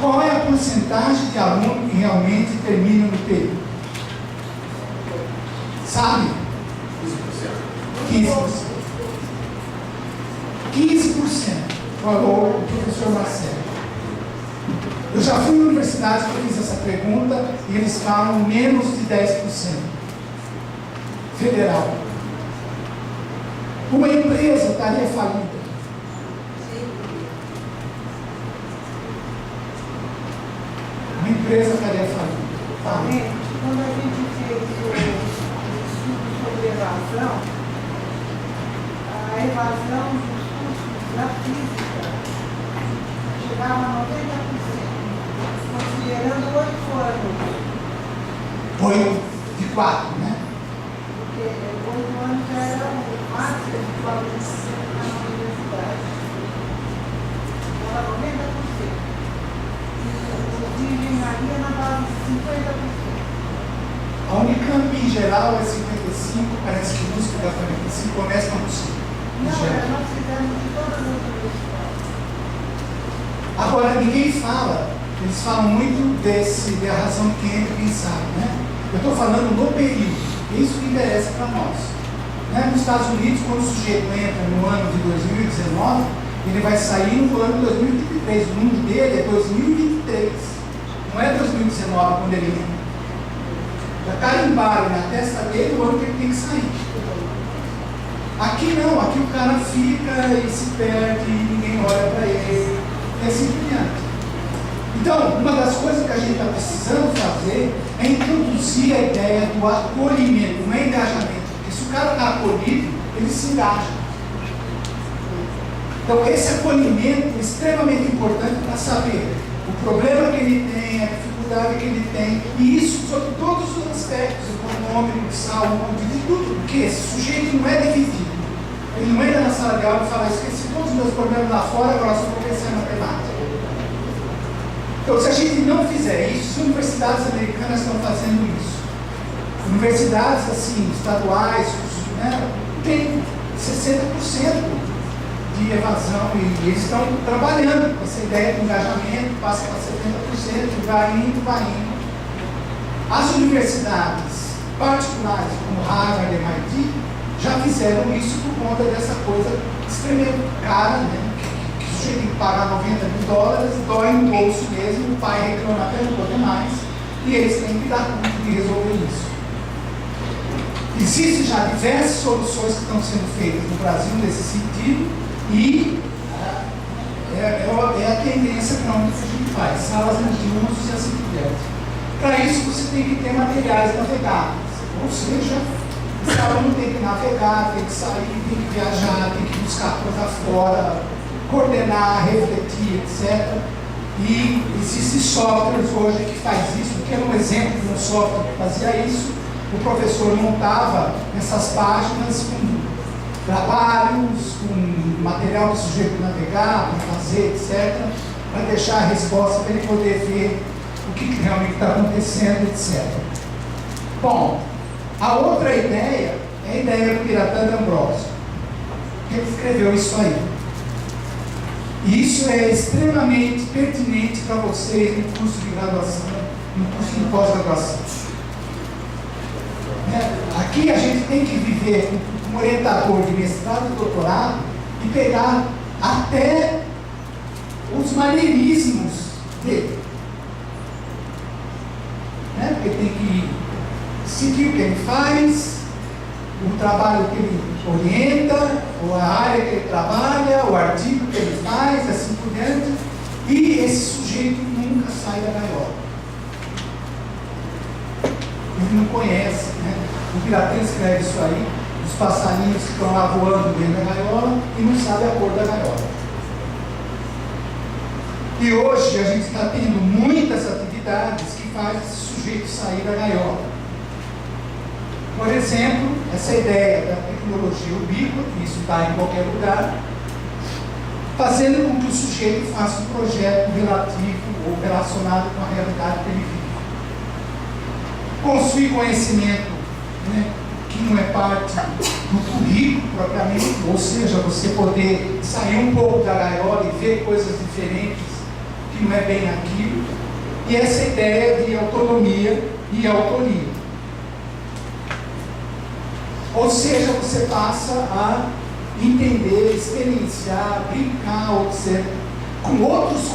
Qual é a porcentagem de aluno que realmente termina no período? Sabe? 15%. 15%, falou o professor Marcelo. Eu já fui na universidade que eu fiz essa pergunta e eles falam menos de 10%. Federal. Uma empresa estaria falida. Uma empresa estaria falida. Quando a gente fez o estudo sobre evasão, a evasão dos cursos da física chegava a 90%, considerando 8 anos. 8 de 4, né? Porque 8 anos era o máximo de 40% na universidade. Era 90%. De engenharia na base de 50%. A Unicamp em geral é 55%, parece que USP dá 45%, começa com 5%. Não, nós fizemos de todas as universidades. Agora, ninguém fala, eles falam muito da razão de quem entra e quem sai, né? Eu estou falando no período, é isso que interessa para nós. Né? Nos Estados Unidos, quando o sujeito entra no ano de 2019, ele vai sair no ano de 2023, o número dele é 2023. Não é 2019 quando ele entra. Já carimbaram na testa dele o ano que ele tem que sair. Aqui não, aqui o cara fica e se perde, e ninguém olha para ele, e assim por diante. Então, uma das coisas que a gente está precisando fazer é introduzir a ideia do acolhimento, não é engajamento. Porque se o cara está acolhido, ele se engaja. Então, esse acolhimento é extremamente importante para saber o problema que ele tem, a dificuldade que ele tem, e isso sobre todos os aspectos, econômico, de saúde, de tudo, porque esse sujeito não é dividido. Ele não entra na sala de aula e fala, esqueci todos os meus problemas lá fora, agora só vou pensar em matemática. Então, se a gente não fizer isso, as universidades americanas estão fazendo isso. Universidades, assim, estaduais, né, tem 60% de evasão, e eles estão trabalhando com essa ideia de engajamento, passa para 70%, vai indo. As universidades particulares, como Harvard e MIT, já fizeram isso por conta dessa coisa extremamente cara, né? Que o sujeito tem que pagar $90 mil, dói no bolso mesmo, o pai reclama até não poder mais, e eles têm que dar conta de resolver isso. Existem já diversas soluções que estão sendo feitas no Brasil nesse sentido, e é a tendência para onde a gente faz, salas multiusos e assim por diante. Para isso você tem que ter materiais navegáveis, ou seja, esse aluno tem que navegar, tem que sair, tem que viajar, tem que buscar coisa fora, coordenar, refletir, etc. E existem softwares hoje que faz isso, que era um exemplo de um software que fazia isso. O professor montava essas páginas com trabalhos, com material do sujeito navegar, para fazer, etc., para deixar a resposta para ele poder ver o que realmente está acontecendo, etc. Bom, a outra ideia é a ideia do Piratã D'Ambrosio, que ele escreveu isso aí. E isso é extremamente pertinente para vocês no curso de graduação, no curso de pós-graduação. Aqui a gente tem que viver como orientador de mestrado e doutorado e pegar até os maneirismos dele. Porque tem que seguir o que ele faz, o trabalho que ele orienta, ou a área que ele trabalha, o artigo que ele faz, assim por diante, e esse sujeito nunca sai da gaiola. Ele não conhece, né? O Piratã escreve isso aí, os passarinhos que estão lá voando dentro da gaiola e não sabe a cor da gaiola. E hoje a gente está tendo muitas atividades que fazem esse sujeito sair da gaiola. Por exemplo, essa ideia da tecnologia ubíqua, que isso está em qualquer lugar, fazendo com que o sujeito faça um projeto relativo ou relacionado com a realidade que ele vive. Construir conhecimento, né, que não é parte do currículo propriamente, ou seja, você poder sair um pouco da gaiola e ver coisas diferentes, que não é bem aquilo, e essa ideia de autonomia e autoria. Ou seja, você passa a entender, experienciar, brincar, etc., com outros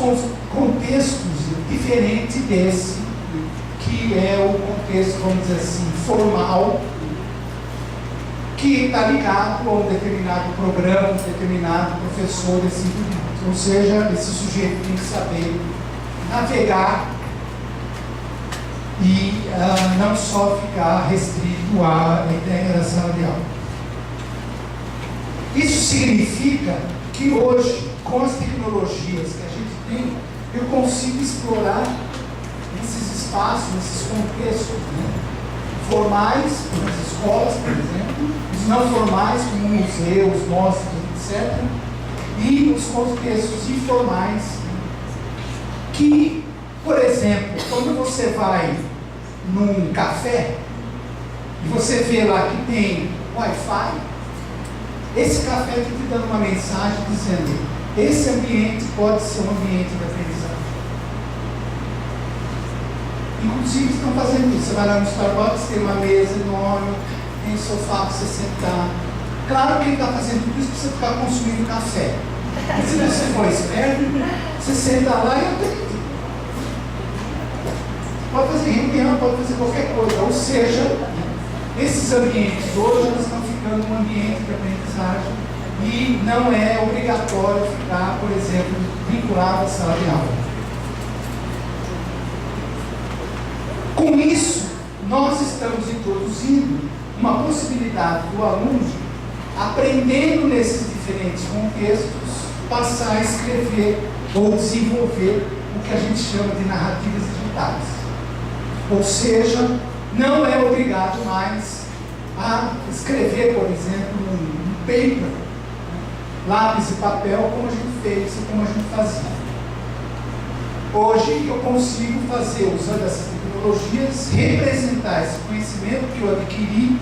contextos diferentes desse, que é o contexto, vamos dizer assim, formal, que está ligado a um determinado programa, um determinado professor, assim por diante. Ou seja, esse sujeito tem que saber navegar e não só ficar restrito à ideia da sala de aula. Isso significa que hoje, com as tecnologias que a gente tem, eu consigo explorar esses espaços, esses contextos, né? Formais, como as escolas, por exemplo, os não formais, como museus, mostras, etc., e os contextos informais, que, por exemplo, quando você vai num café e você vê lá que tem Wi-Fi, esse café está te dando uma mensagem dizendo: esse ambiente pode ser um ambiente de aprendizagem. Inclusive estão fazendo isso. Você vai lá no Starbucks, tem uma mesa enorme, tem sofá para você sentar. Claro que ele está fazendo tudo isso para você ficar consumindo café. E se você for esperto, você senta lá e aprende. pode fazer reunião, pode fazer qualquer coisa. Ou seja, esses ambientes hoje eles estão ficando um ambiente de aprendizagem e não é obrigatório ficar, por exemplo, vinculado à sala de aula. Com isso, nós estamos introduzindo uma possibilidade do aluno, aprendendo nesses diferentes contextos, passar a escrever ou desenvolver o que a gente chama de narrativas digitais. Ou seja, não é obrigado mais a escrever, por exemplo, um paper, lápis e papel, como a gente fez e como a gente fazia. Hoje eu consigo fazer, usando essas tecnologias, representar esse conhecimento que eu adquiri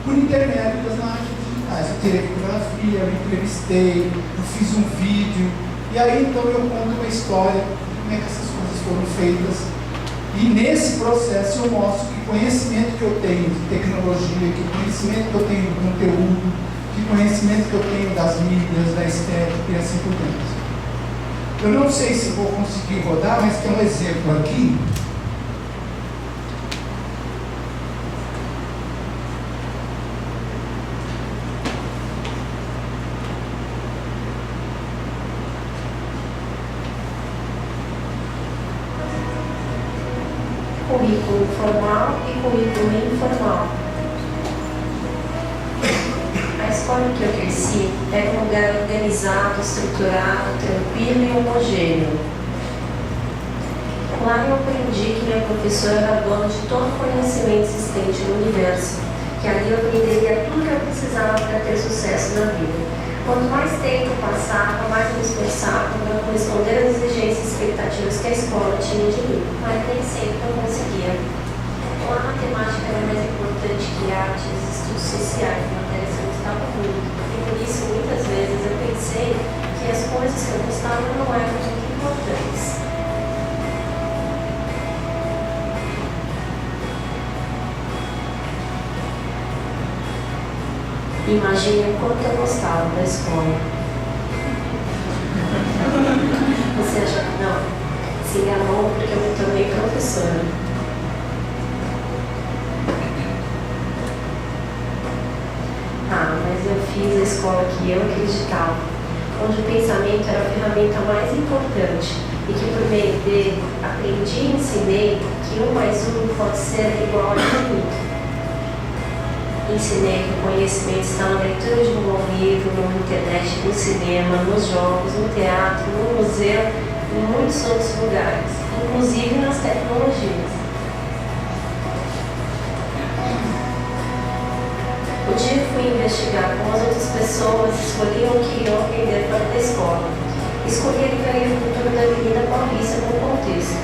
por intermédio das narrativas digitais. Eu tirei fotografia, eu entrevistei, eu fiz um vídeo, e aí então eu conto uma história de como é que essas coisas foram feitas. E nesse processo eu mostro que conhecimento que eu tenho de tecnologia, que conhecimento que eu tenho de conteúdo, que conhecimento que eu tenho das mídias, da estética e assim por diante. Eu não sei se vou conseguir rodar, mas tem um exemplo aqui. Currículo formal e currículo informal. A escola que eu cresci era um lugar organizado, estruturado, tranquilo e homogêneo. Lá eu aprendi que minha professora era dona de todo o conhecimento existente no universo, que ali eu aprenderia tudo que eu precisava para ter sucesso na vida. Quanto mais tempo passava, mais eu me esforçava para corresponder às exigências e expectativas que a escola tinha de mim, mas nem sempre eu conseguia. Lá a matemática era mais importante que artes, estudos sociais, matérias que eu gostava muito, e por isso muitas vezes eu pensei que as coisas que eu gostava não eram muito importantes. Imagine o quanto eu gostava da escola. Você acha que não? Se enganou porque eu me tornei professora. Mas eu fiz a escola que eu acreditava, onde o pensamento era a ferramenta mais importante e que por meio dele aprendi e ensinei que 1 mais 1 pode ser igual a infinito. Ensinei que o conhecimento está na leitura de um bom livro, na internet, no cinema, nos jogos, no teatro, no museu e em muitos outros lugares, inclusive nas tecnologias. O dia que fui investigar como as outras pessoas escolhiam o que iriam aprender fora da escola. Escolhi a livraria Futuro da Avenida Paulista como contexto.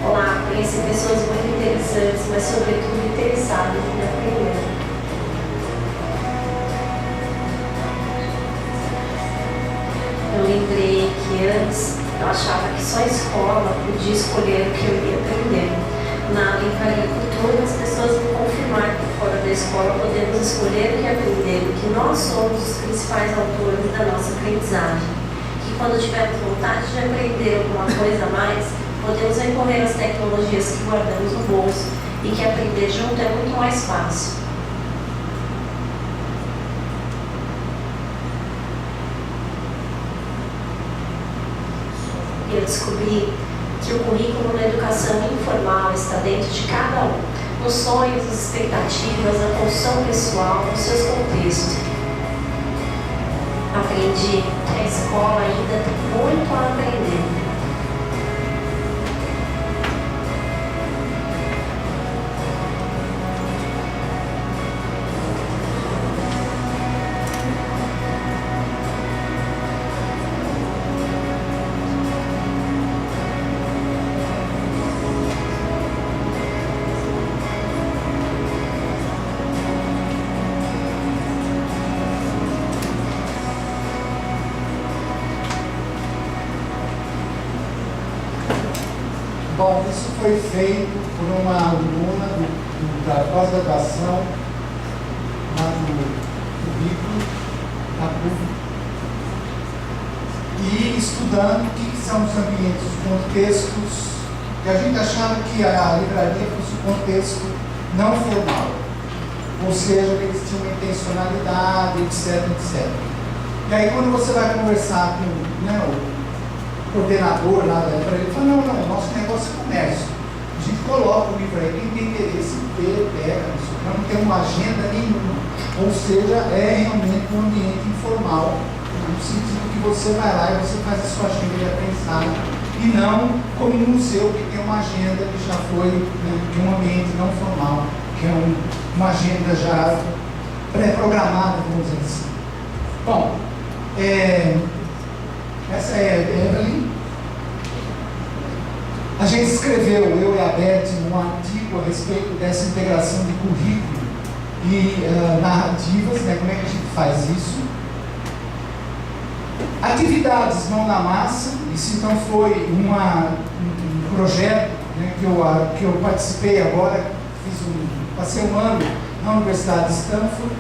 Lá conheci pessoas muito interessantes, mas sobretudo interessadas em aprender. Eu lembrei que antes eu achava que só a escola podia escolher o que eu ia aprender. Na livraria Cultura, as pessoas me confirmaram que fora da escola podemos escolher o que aprender, que nós somos os principais autores da nossa aprendizagem. Que quando tivermos vontade de aprender alguma coisa a mais, podemos recorrer às tecnologias que guardamos no bolso e que aprender junto é muito mais fácil. Eu descobri que o currículo na educação informal está dentro de cada um, nos sonhos, nas expectativas, na construção pessoal, nos seus contextos. Aprendi que a escola ainda tem muito a aprender. Bom, isso foi feito por uma aluna da pós-graduação lá do currículo da PUC, e estudando o que são os ambientes, os contextos E a gente achava que a livraria fosse um contexto não formal, ou seja, que eles tinham uma intencionalidade, etc, etc. E aí quando você vai conversar com o coordenador lá da livraria, ele fala, não, nosso negócio é comércio. A gente coloca o livro aí, quem tem interesse em ver, pega, não tem uma agenda nenhuma. Ou seja, é realmente um ambiente informal, no sentido que você vai lá e você faz a sua agenda de aprendizado, e não como um museu que tem uma agenda que já foi de um ambiente não formal, que é uma agenda já pré-programada, vamos dizer assim. Bom, essa é a Evelyn. A gente escreveu, eu e a Beth, um artigo a respeito dessa integração de currículo e narrativas, como é que a gente faz isso. Atividades mão na massa, isso então foi um projeto que eu participei agora, passei um ano na Universidade de Stanford,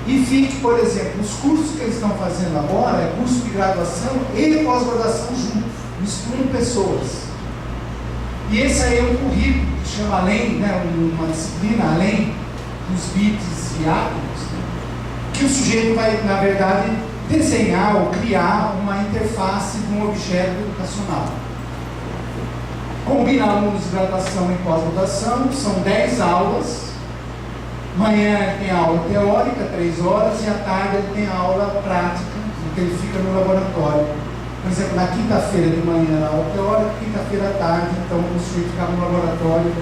e vi que, por exemplo, os cursos que eles estão fazendo agora, é curso de graduação e pós-graduação juntos, misturam pessoas. E esse aí é um currículo que chama além, uma disciplina além dos bits e átomos, que o sujeito vai, na verdade, desenhar ou criar uma interface de um objeto educacional. Combina alunos de graduação e pós-graduação, são 10 aulas. Manhã tem aula teórica, 3 horas, e à tarde ele tem aula prática, que ele fica no laboratório. Por exemplo, na quinta-feira de manhã aula teórica, quinta-feira à tarde, então o sujeito fica no laboratório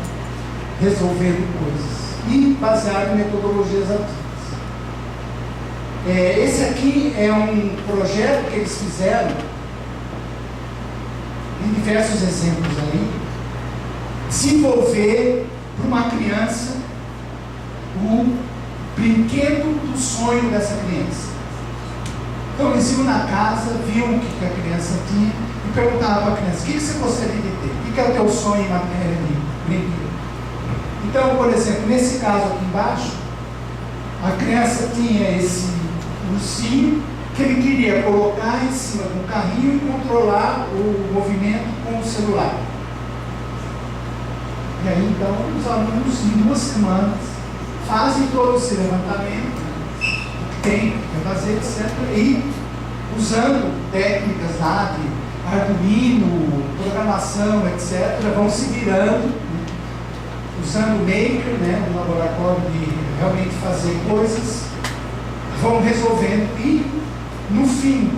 resolvendo coisas. E baseado em metodologias ativas. Esse aqui é um projeto que eles fizeram, em diversos exemplos aí, desenvolver para uma criança o brinquedo do sonho dessa criança. Então eles iam na casa, viam o que a criança tinha e perguntavam para a criança, o que você gostaria de ter? O que é o teu sonho em matéria de brinquedo? Então, por exemplo, nesse caso aqui embaixo, a criança tinha esse ursinho que ele queria colocar em cima de um carrinho e controlar o movimento com o celular. E aí então os alunos em 2 semanas fazem todo esse levantamento, o que tem que fazer, etc. E usando técnicas lá de Arduino, programação, etc., vão se virando, usando o Maker, um laboratório de realmente fazer coisas, vão resolvendo e, no fim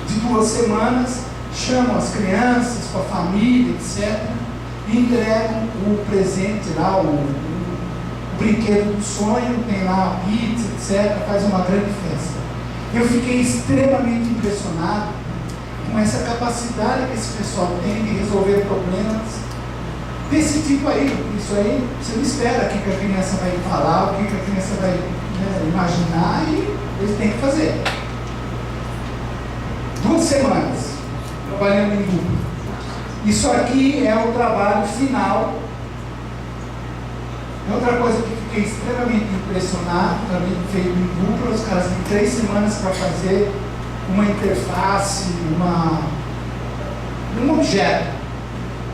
de 2 semanas, chamam as crianças, com a família, etc., e entregam o presente lá, o brinquedo do sonho, tem lá a pizza, etc., faz uma grande festa. Eu fiquei extremamente impressionado com essa capacidade que esse pessoal tem de resolver problemas desse tipo aí. Isso aí, você não espera o que a criança vai falar, o que a criança vai imaginar, e eles têm que fazer. 2 semanas trabalhando em grupo. Isso aqui é o trabalho final. É outra coisa que fiquei extremamente impressionado, também feito em grupo. Os caras têm 3 semanas para fazer uma interface, um objeto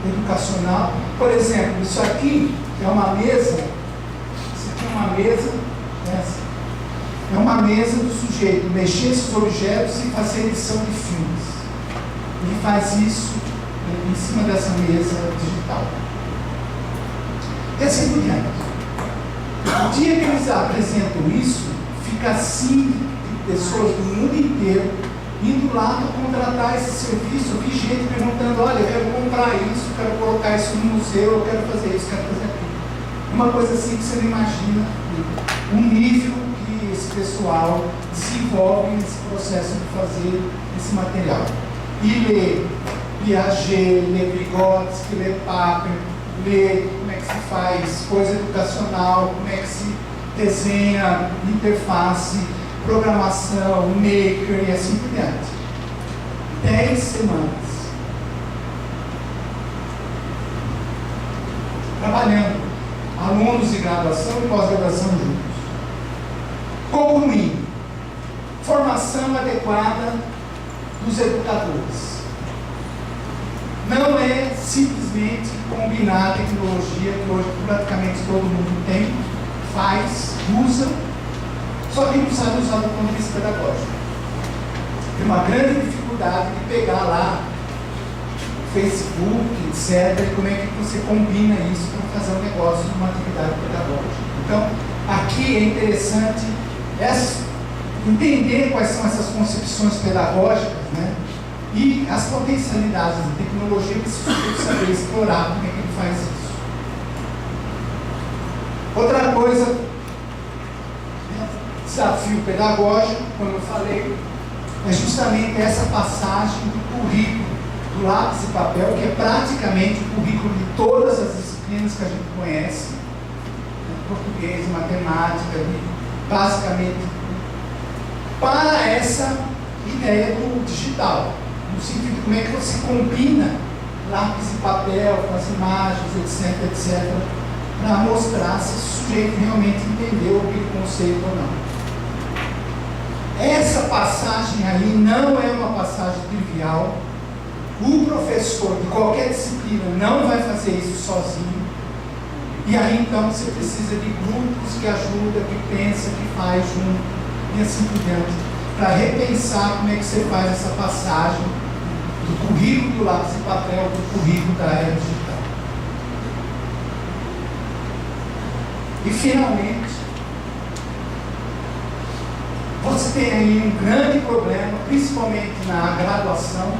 educacional. Por exemplo, isso aqui é uma mesa. Isso aqui é uma mesa. É uma mesa do sujeito mexer esses objetos e fazer edição de filmes. Ele faz isso em cima dessa mesa digital. E assim por diante. O dia que eles apresentam isso, fica assim de pessoas do mundo inteiro indo lá para contratar esse serviço. Eu vi gente perguntando, olha, eu quero comprar isso, quero colocar isso no museu, eu quero fazer isso, quero fazer aquilo. Uma coisa assim que você não imagina o nível que esse pessoal desenvolve nesse processo de fazer esse material. E lê Piaget, lê Vygotsky, lê Paper, lê como é que se faz coisa educacional, como é que se desenha interface, programação, maker e assim por diante. 10 semanas. Trabalhando. Alunos de graduação e pós-graduação juntos. Concluindo. Formação adequada dos educadores. não é simplesmente combinar a tecnologia que hoje praticamente todo mundo tem, faz, usa, só que não sabe usar do ponto de vista pedagógico. Tem uma grande dificuldade de pegar lá Facebook, etc., e como é que você combina isso para fazer um negócio numa atividade pedagógica. Então, aqui é interessante entender quais são essas concepções pedagógicas, né? E as potencialidades da tecnologia que se precisa saber explorar, como é que ele faz isso. Outra coisa, né, desafio pedagógico, como eu falei, é justamente essa passagem do currículo, do lápis e papel, que é praticamente o currículo de todas as disciplinas que a gente conhece, né, português, matemática, basicamente, para essa ideia do digital, no sentido de como é que você combina lápis e papel com as imagens, etc., para mostrar se o sujeito realmente entendeu aquele conceito ou não. Essa passagem aí não é uma passagem trivial. O professor de qualquer disciplina não vai fazer isso sozinho. E aí então você precisa de grupos que ajudam, que pensam, que faz junto e assim por diante, para repensar como é que você faz essa passagem do currículo do lápis e papel para o currículo da era digital. E finalmente, você tem aí um grande problema, principalmente na graduação,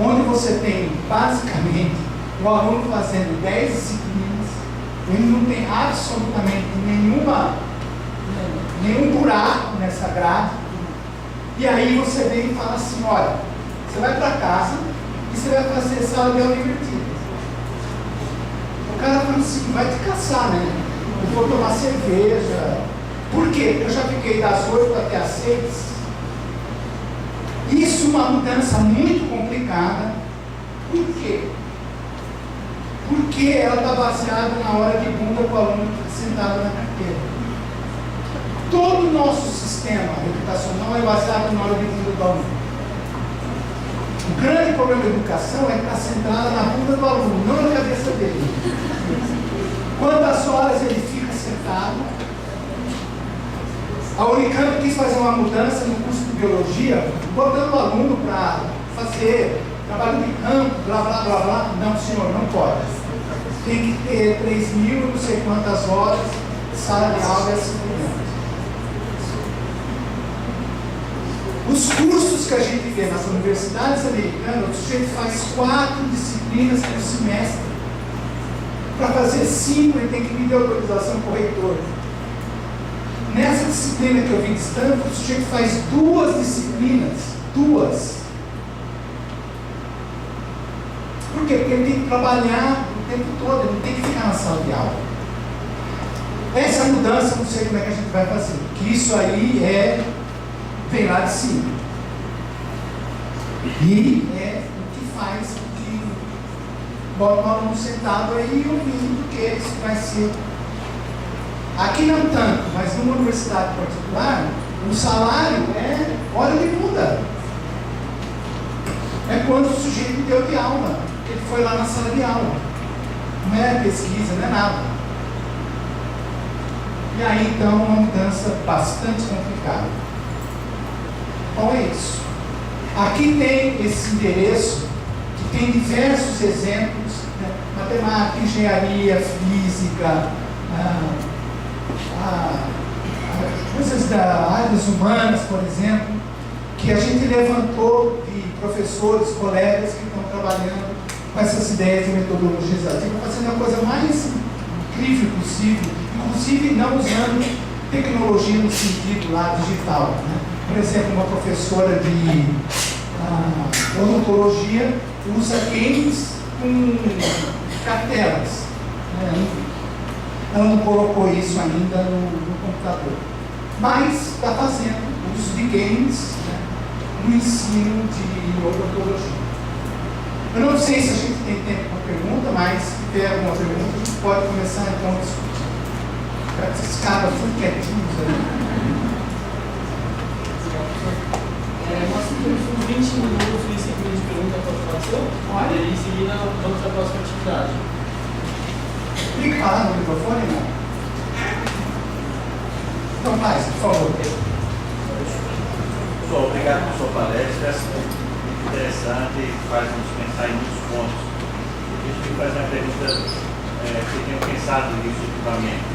onde você tem basicamente o aluno fazendo 10 disciplinas, ele não tem absolutamente nenhum buraco nessa grade, e aí você vem e fala assim, olha, você vai para casa e você vai fazer sala de aula invertida. O cara fala assim, vai te caçar, né? Eu vou tomar cerveja. Por quê? Eu já fiquei das 8 até as 6. Isso é uma mudança muito complicada. Por quê? Porque ela está baseada na hora de bunda com o aluno sentado na carteira. Todo o nosso sistema educacional é baseado na hora de bunda do aluno. O grande problema da educação é que está centrada na bunda do aluno, não na cabeça dele. Quantas horas ele fica sentado? A Unicamp quis fazer uma mudança no curso de biologia, botando o aluno para fazer trabalho de campo, blá blá blá blá. Não, senhor, não pode. Tem que ter 3.000 não sei quantas horas, sala de aula e assim por diante. Os cursos que a gente vê nas universidades americanas, o sujeito faz 4 disciplinas por semestre. Para fazer 5, ele tem que pedir autorização para o reitor. Nessa disciplina que eu vi de Stanford, o sujeito faz 2 disciplinas. 2. Por quê? Porque ele tem que trabalhar o tempo todo, ele não tem que ficar na sala de aula. Essa mudança, não sei como é que a gente vai fazer. Que isso aí vem lá de cima. E é o que faz com que bota o aluno sentado aí ouvindo que isso vai ser. Aqui não tanto, mas numa universidade particular, o salário é hora de muda. É quando o sujeito deu de aula, ele foi lá na sala de aula. Não é pesquisa, não é nada. E aí então uma mudança bastante complicada. Então é isso. Aqui tem esse endereço que tem diversos exemplos, né? Matemática, engenharia, física, coisas da áreas humanas, por exemplo, que a gente levantou de professores, colegas que estão trabalhando com essas ideias de metodologias ativas, fazendo a coisa mais incrível possível, inclusive não usando tecnologia no sentido lá digital, né? Por exemplo, uma professora de odontologia usa games com cartelas, né? Ela não colocou isso ainda no computador, mas está fazendo uso de games, né, no ensino de odontologia. Eu não sei se a gente tem tempo para pergunta, mas se tiver alguma pergunta, a gente pode começar então a discutir. Esses caras tudo quietinhos ali. Nós temos uns 20 minutos e 5 minutos de pergunta para a participação. Olha, seguir vamos para a próxima atividade. Tem que falar no microfone, não? Então, mais, por favor. Pessoal, obrigado por sua palestra. Muito interessante e faz-nos pensar em muitos pontos. Deixa eu fazer uma pergunta que eu tenho pensado nisso ultimamente.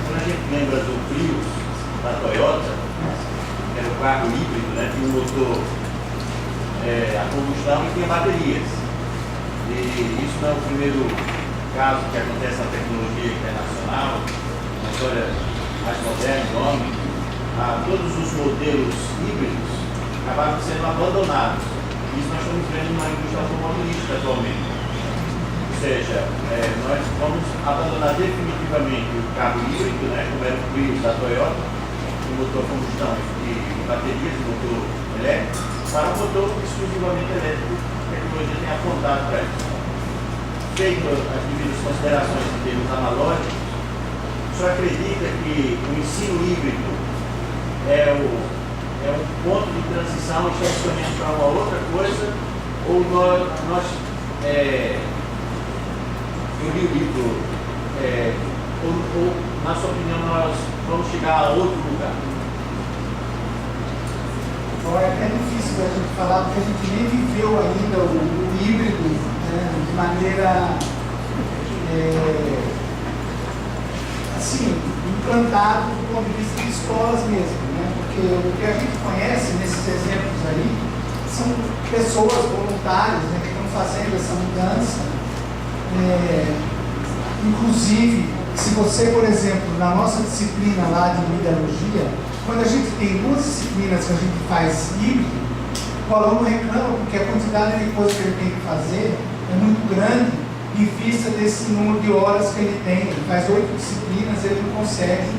Quando a gente lembra do Prius, da Toyota, que era o carro híbrido, né, tinha um motor a combustão e tinha baterias. E isso não é o primeiro caso que acontece na tecnologia internacional, na história mais moderna do homem. Todos os modelos híbridos acabaram sendo abandonados. Isso nós estamos vendo na indústria automobilística atualmente. Ou seja, nós vamos abandonar definitivamente o carro híbrido, né, como era o Prius da Toyota, o motor a combustão e baterias, o motor elétrico, para um motor exclusivamente elétrico, que a tecnologia tem apontado para isso. Feito as devidas considerações em termos analógicos, o senhor acredita que o ensino híbrido é um ponto de transição, estamos caminhando para uma outra coisa, ou nós eu li o livro, ou na sua opinião nós vamos chegar a outro lugar? É até difícil da gente falar, porque a gente nem viveu ainda o híbrido, né, de maneira assim, implantado do ponto de vista de escolas mesmo, né? Porque o que a gente conhece nesses exemplos aí são pessoas voluntárias, né, que estão fazendo essa mudança. Inclusive, se você, por exemplo, na nossa disciplina lá de mineralogia, quando a gente tem duas disciplinas que a gente faz híbrido, o aluno reclama porque a quantidade de coisas que ele tem que fazer é muito grande em vista desse número de horas que ele tem. Ele faz 8 disciplinas, ele não consegue.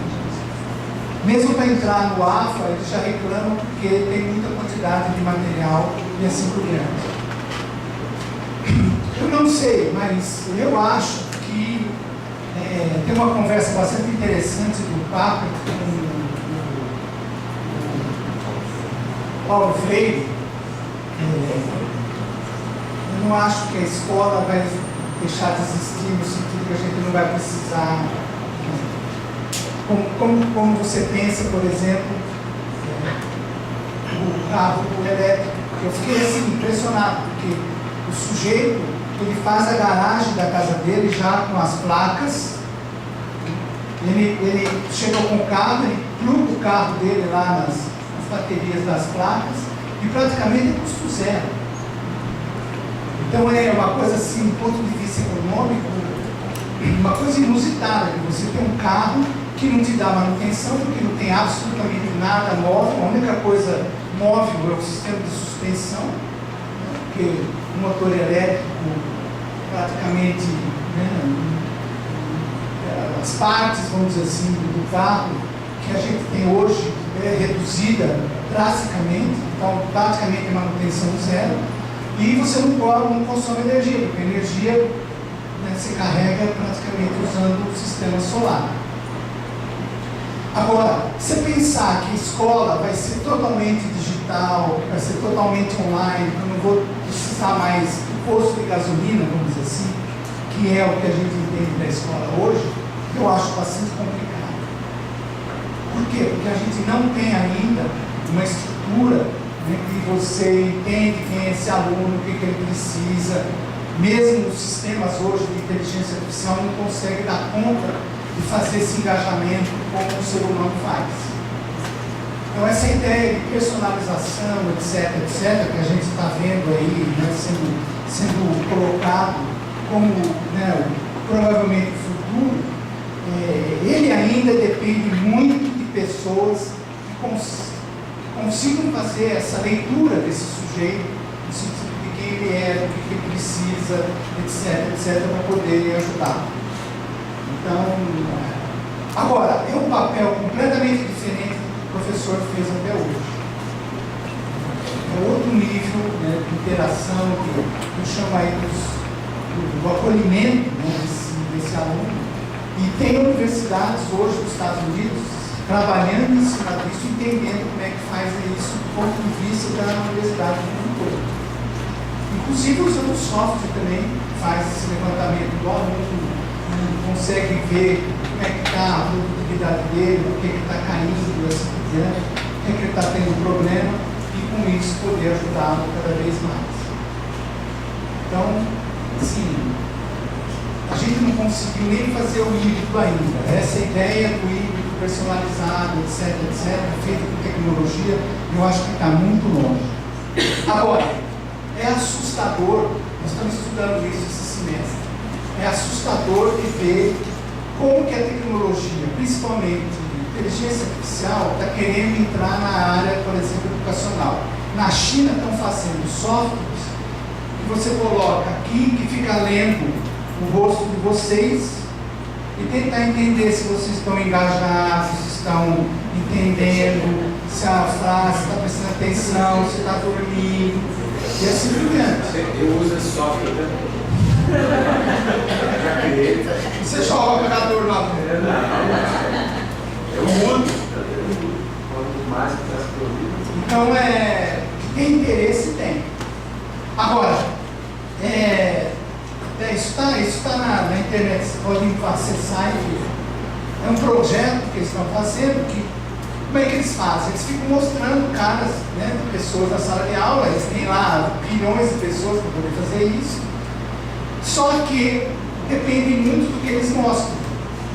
Mesmo para entrar no AFA, ele já reclama porque tem muita quantidade de material e assim por diante. Eu não sei, mas eu acho que tem uma conversa bastante interessante do Papa com o Paulo Freire. Eu não acho que a escola vai deixar de existir no sentido que a gente não vai precisar. Como você pensa, por exemplo, o carro elétrico. Eu fiquei assim, impressionado, porque o sujeito, ele faz a garagem da casa dele já com as placas, ele chega com o carro, ele pluga o carro dele lá nas baterias das placas e praticamente é custo zero. Então é uma coisa assim, do ponto de vista econômico, uma coisa inusitada, que você tem um carro que não te dá manutenção, porque não tem absolutamente nada móvel, a única coisa móvel é o sistema de suspensão, porque o motor elétrico praticamente, né, as partes, vamos dizer assim, do carro que a gente tem hoje é reduzida drasticamente, então praticamente é manutenção zero, e você não consome energia, porque a energia, né, se carrega praticamente usando o sistema solar. Agora, se pensar que a escola vai ser totalmente digital, vai ser totalmente online, eu não vou precisar mais do posto de gasolina, vamos dizer assim, que é o que a gente entende da escola hoje, eu acho bastante complicado. Por quê? Porque a gente não tem ainda uma estrutura, né, que você entende quem é esse aluno, o que ele precisa. Mesmo os sistemas hoje de inteligência artificial não conseguem dar conta de fazer esse engajamento como o ser humano faz. Então essa ideia de personalização, etc., que a gente está vendo aí, né, sendo colocado como, né, provavelmente o futuro, ele ainda depende muito de pessoas que consigam fazer essa leitura desse sujeito, no sentido de quem ele é, do que ele precisa, etc., para poder ajudar. Então, agora, é um papel completamente diferente do que o professor fez até hoje. É outro nível, né, de interação, que eu chamo aí do acolhimento, né, desse aluno. E tem universidades hoje nos Estados Unidos trabalhando em cima disso, entendendo como é que faz isso do ponto de vista da universidade como um todo. Inclusive usando o software também, faz esse levantamento do aluno, consegue ver como é que está a produtividade dele, o que está caindo, assim por diante, o que ele está tendo problema, e com isso poder ajudá-lo cada vez mais. Então, assim, a gente não conseguiu nem fazer o híbrido ainda. Essa ideia do híbrido personalizado, etc., feito com tecnologia, eu acho que está muito longe. Agora, é assustador, nós estamos estudando isso esse semestre, é assustador de ver como que a tecnologia, principalmente a inteligência artificial, está querendo entrar na área, por exemplo, educacional. Na China estão fazendo softwares que você coloca aqui, que fica lendo o rosto de vocês e tentar entender se vocês estão engajados, se estão entendendo, se a frase está prestando atenção, se está dormindo, e assim por diante. Eu uso esse software, né? Já criei. Você joga o jogador lá. Eu mudo. Quanto mais que está se Então, tem interesse, tem. Agora, isso tá na internet, você pode acessar e ver. É um projeto que eles estão fazendo, como é que eles fazem? Eles ficam mostrando caras, né, pessoas na sala de aula, eles têm lá bilhões de pessoas para poder fazer isso, só que depende muito do que eles mostram.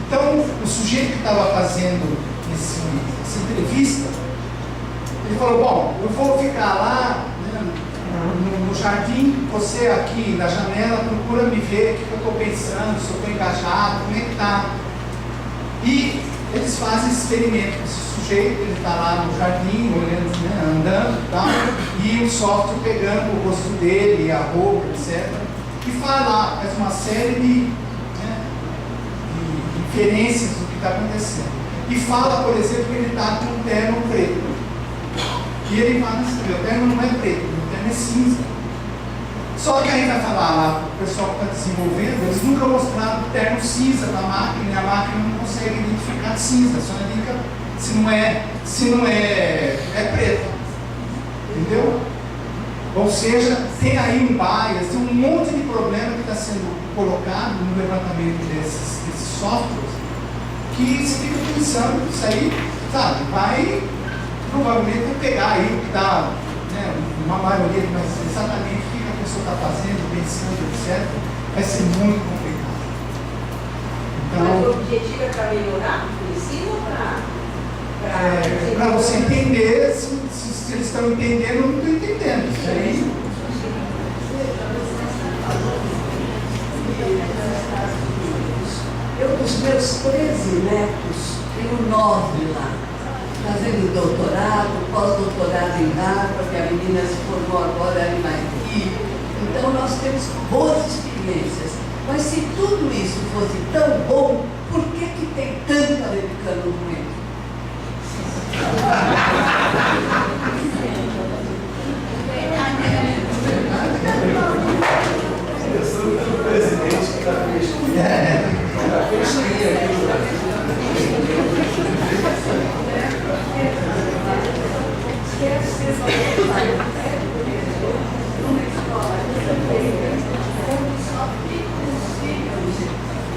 Então, o sujeito que estava fazendo essa entrevista, ele falou, bom, eu vou ficar lá, né, no jardim, você aqui na janela, procura me ver o que eu estou pensando, se eu estou engajado, como é que está. E eles fazem esse experimento com esse sujeito, ele está lá no jardim, olhando, né, andando e tal, e o software pegando o rosto dele, a roupa, etc. E faz uma série de inferências do que está acontecendo. E fala, por exemplo, que ele está com um terno preto. E ele fala assim, meu terno não é preto, meu terno é cinza. Só que aí vai falar lá, o pessoal que está desenvolvendo, eles nunca mostraram o terno cinza na máquina, e a máquina não consegue identificar cinza, só indica se não é preto. Entendeu? Ou seja, tem aí um bias, tem um monte de problema que está sendo colocado no levantamento desses softwares, que você fica pensando, isso aí, sabe, vai provavelmente pegar aí o que está, né, uma maioria, mas exatamente o que a pessoa está fazendo, pensando, etc., vai ser muito complicado. Mas o Então, objetivo é para melhorar o ensino ou para você entender se eles estão entendendo ou não estão entendendo. Isso aí. Eu, dos meus 13 netos, tenho 9 lá, fazendo doutorado, pós-doutorado em Harvard, que a menina se formou agora em MIT. Então nós temos boas experiências. Mas se tudo isso fosse tão bom, por que tem tanto americano ruim? Eu sou o presidente que está fechando. Está fechando aqui no Brasil.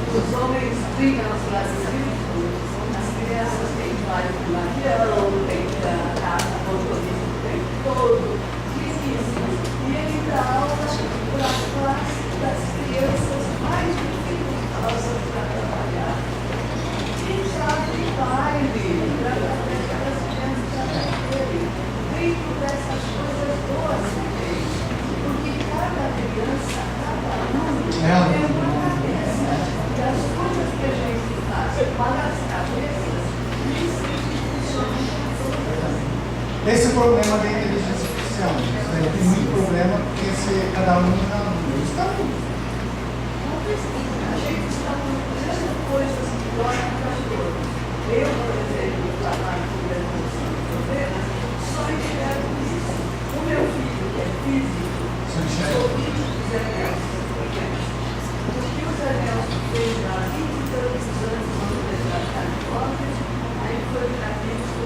Os homens brigam nas praças públicas, as crianças têm vários de avião, tem casa, motorista o tempo todo, difícil. E ele dá aula para a classe das crianças mais dificultosas para trabalhar. E já tem baile para fazer aquelas crianças aprenderem dentro dessas coisas boas que tem. Porque cada criança, cada aluno tem uma cabeça. E as coisas que a gente faz para as cabeças, isso funciona todas. Esse é o problema da inteligência artificial. Tem muito problema porque cada aluno está tudo. A gente está fazendo coisas que gostam das coisas. Eu, por exemplo, trabalho com resolução de problemas, só enxergo isso. O meu filho, que é físico, sou filho de Zé Nelson. O que o Zé Nelson fez há 20 e tantos anos na Universidade de Califórnia, aí foi para isso,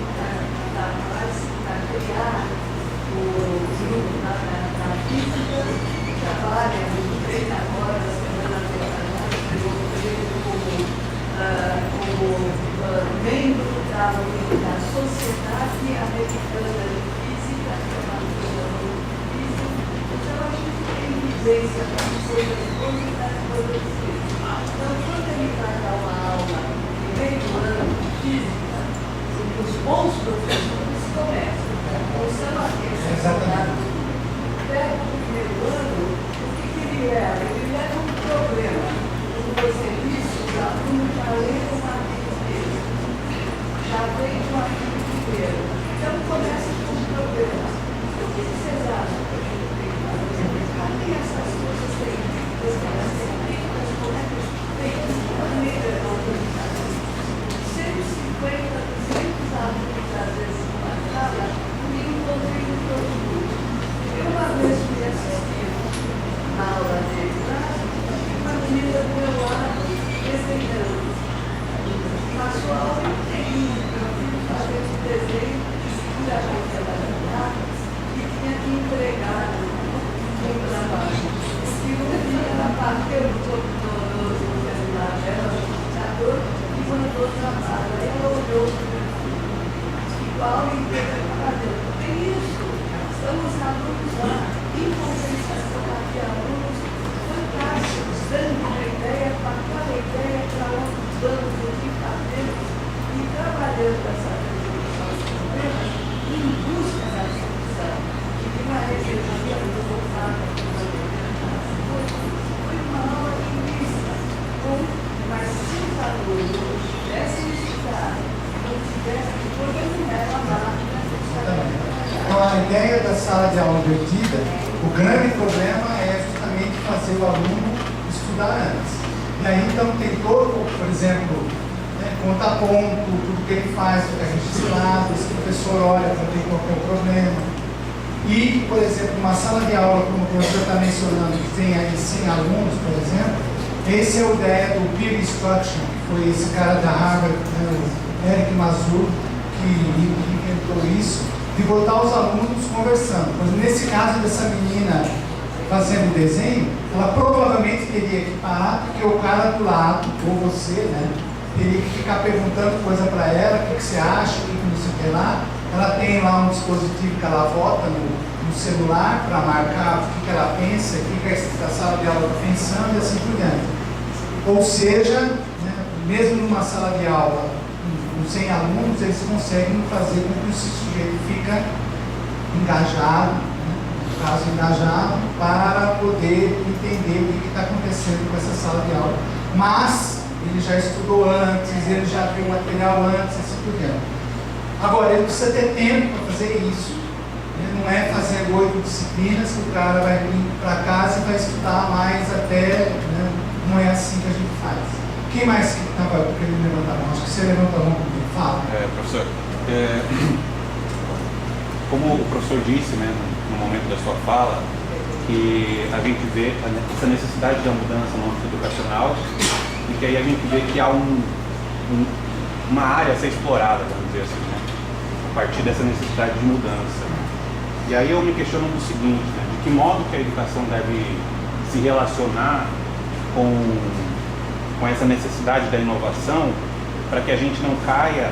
para criar o grupo da física, da também agora, na semana retrasada, pegou ele como membro da Sociedade Americana de Física, que é uma coisa física. Então, a gente tem vivência para coisas positivas. Então, quando ele vai dar uma aula no meio do ano de física, os bons professores começam. Começando aquele soldado perto do primeiro ano, o que ele era? Ele era um problema. No serviço, os alunos já leram uma vida já vem com a vida inteira. Então, começa com um problema. O que vocês acham que a gente tem que fazer? Cadê essas coisas científicas, elas científicas, como é que tem de maneira de organização? 150, 200 alunos, às vezes, numa sala, e envolvendo todo mundo. Eu uma vez fui assistir a aula dele lá, e uma menina do meu lado desenhando. Passou a aula inteirinha, meu filho fazendo desenho, segura a boca da e tinha que entregar no trabalho. E um dia ela bateu no celular dela, no computador, e mandou o trabalho. Aí ela olhou para o meu filho. Igual a empresa está fazendo. Tem isso. Estamos alunos lá. Em compensação, havia alunos fantásticos, dando uma ideia, para cada ideia, para outros anos, o que fazemos, e trabalhando essa resolução dos problemas em busca da solução. E de uma resolução voltada para uma determinação. Foi uma aula imensa, mas se os alunos tivessem estudado, não tivessem, porque não era a máquina. Então, a ideia da sala de aula invertida, o grande problema é justamente fazer o aluno estudar antes. E aí, então, tem todo, por exemplo, conta ponto, tudo que ele faz, fica registrado, esse professor olha para ver qual é o problema. E, por exemplo, uma sala de aula, como o professor está mencionando, que tem aí 100 alunos, por exemplo, esse é a ideia do peer instruction, que foi esse cara da Harvard, o Eric Mazur, que inventou isso, de botar os alunos conversando. Mas nesse caso dessa menina fazendo desenho, ela provavelmente teria que parar, porque o cara do lado, ou você, teria que ficar perguntando coisa para ela, o que você acha, o que não sei o que lá. Ela tem lá um dispositivo que ela bota no celular para marcar o que ela pensa, o que a sala de aula está pensando e assim por diante. Ou seja, mesmo numa sala de aula com 100 alunos, eles conseguem fazer com que o sujeito fica engajado, no caso engajado, para poder entender o que está acontecendo com essa sala de aula. Mas ele já estudou antes, ele já viu o material antes, assim por diante. Agora, ele precisa ter tempo para fazer isso. Não é fazer 8 disciplinas que o cara vai vir para casa e vai estudar mais até, não é assim que a gente faz. Quem mais que estava querendo levantar a mão? Acho que você levanta a mão comigo. Fala. Professor, como o professor disse, no momento da sua fala, que a gente vê essa necessidade de uma mudança no âmbito educacional e que aí a gente vê que há uma área a ser explorada, vamos dizer assim, a partir dessa necessidade de mudança. E aí eu me questiono do seguinte, de que modo que a educação deve se relacionar com essa necessidade da inovação, para que a gente não caia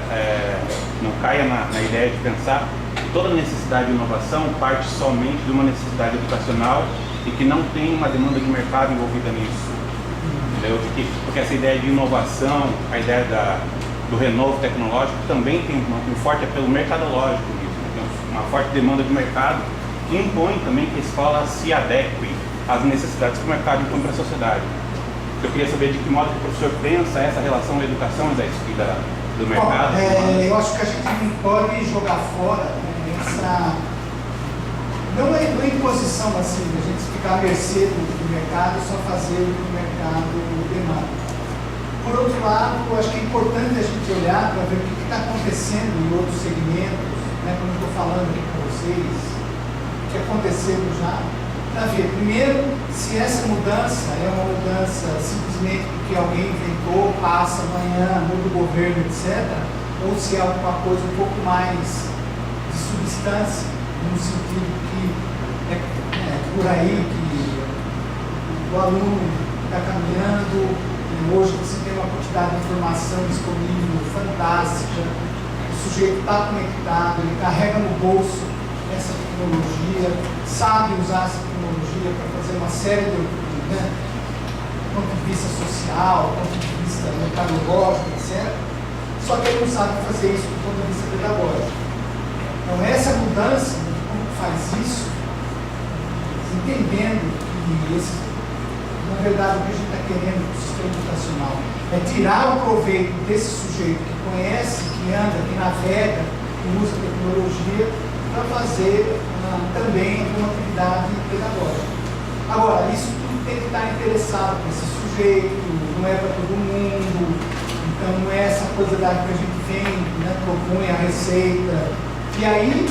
na ideia de pensar que toda necessidade de inovação parte somente de uma necessidade educacional e que não tem uma demanda de mercado envolvida nisso. Entendeu? Porque essa ideia de inovação, a ideia do renovo tecnológico também tem um forte apelo mercadológico nisso, tem uma forte demanda de mercado que impõe também que a escola se adeque às necessidades que o mercado impõe para a sociedade. Eu queria saber de que modo que o professor pensa essa relação da educação e do mercado. Eu acho que a gente não pode jogar fora essa... Não é imposição assim, a gente ficar à mercê do mercado e só fazer o que o mercado demanda. Por outro lado, eu acho que é importante a gente olhar para ver o que está acontecendo em outros segmentos, como eu estou falando aqui com vocês, o que aconteceu já. Para ver, primeiro, se essa mudança é uma mudança simplesmente porque alguém inventou, passa amanhã, muda o governo, etc., ou se é alguma coisa um pouco mais de substância, no sentido que é por aí que do aluno que está caminhando. Hoje você tem uma quantidade de informação disponível fantástica, o sujeito está conectado, ele carrega no bolso essa tecnologia, sabe usar essa tecnologia para fazer uma série de, do ponto de vista social, do ponto de vista mercadológico, etc. Só que ele não sabe fazer isso do ponto de vista pedagógico. Então essa mudança, como faz isso, entendendo que na verdade, o que a gente está querendo no sistema educacional é tirar o proveito desse sujeito que conhece, que anda, que navega, que usa tecnologia, para fazer também uma atividade pedagógica. Agora, isso tudo tem que estar interessado nesse sujeito, não é para todo mundo, então não é essa coisa que a gente vem, propõe a receita. E aí,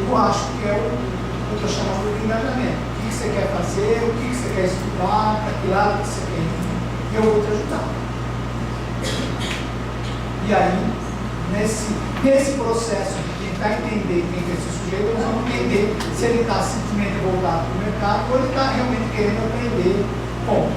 eu acho que é o que eu estou chamando de engajamento. O que você quer fazer, o que você quer estudar, para que lado que você quer ir, e eu vou te ajudar. E aí, nesse processo de tentar entender quem é esse sujeito, nós vamos entender se ele está simplesmente voltado para o mercado ou ele está realmente querendo aprender como.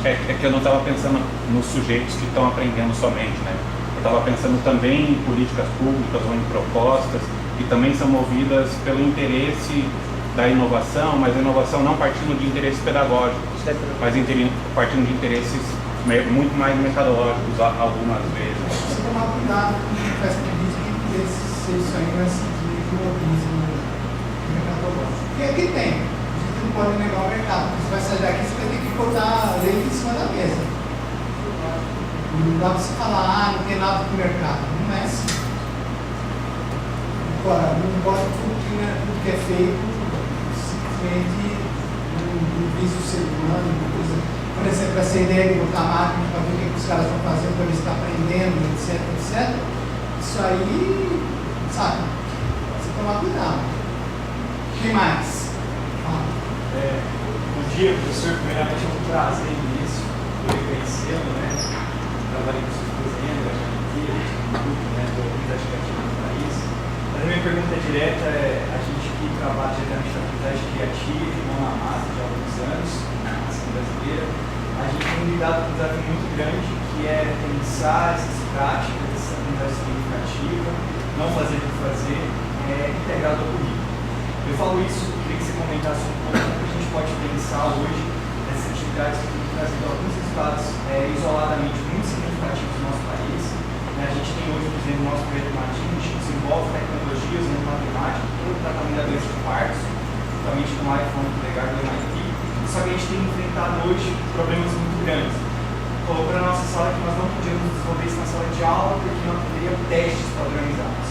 É que eu não estava pensando nos sujeitos que estão aprendendo somente, né? Eu estava pensando também em políticas públicas ou em propostas que também são movidas pelo interesse da inovação, mas a inovação não partindo de interesses pedagógicos, mas partindo de interesses muito mais metodológicos algumas vezes. Você tomar cuidado com essa política e isso aí vai seguir o lobismo mercadológico. Porque aqui tem, a gente não pode negar o mercado. Você vai sair daqui, você vai ter que botar a lei em cima da mesa. Não dá para você falar, não tem nada com o mercado. Não é assim. Agora, não gosto de tudo que é feito no viso ser humano, coisa. Por exemplo, essa ideia de botar máquina para ver o que os caras estão fazendo, para ver se está aprendendo, etc, etc. Isso aí, sabe, você tomar cuidado. O que mais? Bom dia, professor. Primeiramente, é um prazer imenso poder conhecê-lo, né? Trabalhei com o seu fazenda, já inteiro, grupo, né, da comunidade criativa do país. Mas a minha pergunta direta é: a gente que trabalha diretamente na comunidade criativa, mão na massa, já há alguns anos, na nação brasileira, a gente tem lidado com um desafio muito grande, que é pensar essas práticas, essa comunidade significativa, não fazer por fazer, integrado ao currículo. Eu falo isso, queria que você comentasse um pouco o que a gente pode pensar hoje nessas atividades que têm trazido alguns resultados isoladamente muito significativos no nosso país. A gente tem hoje, por exemplo, o nosso projeto Matinho, a gente desenvolve tecnologias usando matemática, todo o tratamento da doença de Parkinson, principalmente com a iPhone legal do MIT. Só que a gente tem enfrentado hoje problemas muito grandes. Colocou na nossa sala que nós não podíamos desenvolver isso na sala de aula porque não haveria testes padronizados.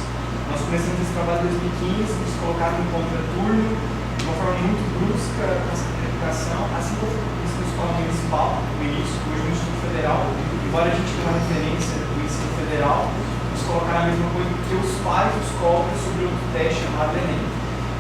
Nós começamos esse trabalho em 2015, nos colocaram em contraturno, de uma forma muito brusca, com essa educação, assim como isso na escola municipal, no início, hoje no Instituto Federal, embora a gente tenha uma referência do ensino federal, nos colocaram a mesma coisa que os pais nos cobram sobre outro teste chamado Enem.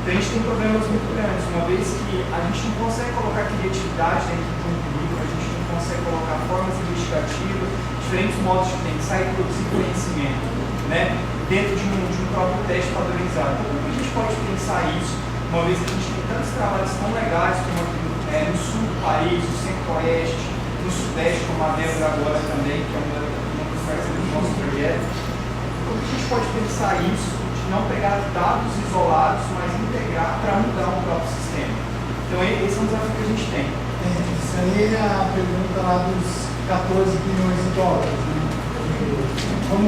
Então a gente tem problemas muito grandes, uma vez que a gente não consegue colocar criatividade dentro de um currículo, a gente não consegue colocar formas investigativas, diferentes modos de pensar e produzir conhecimento, né, dentro de um próprio teste padronizado. Então, como a gente pode pensar isso, uma vez que a gente tem tantos trabalhos tão legais como no sul do país, no centro-oeste, no sudeste, como a Débora agora também, que é uma das parceiras do nosso projeto. Como a gente pode pensar isso, de não pegar dados isolados, mas integrar para mudar o próprio sistema? Então esse é um desafio que a gente tem. Isso aí é a pergunta lá dos 14 bilhões de dólares, né? Como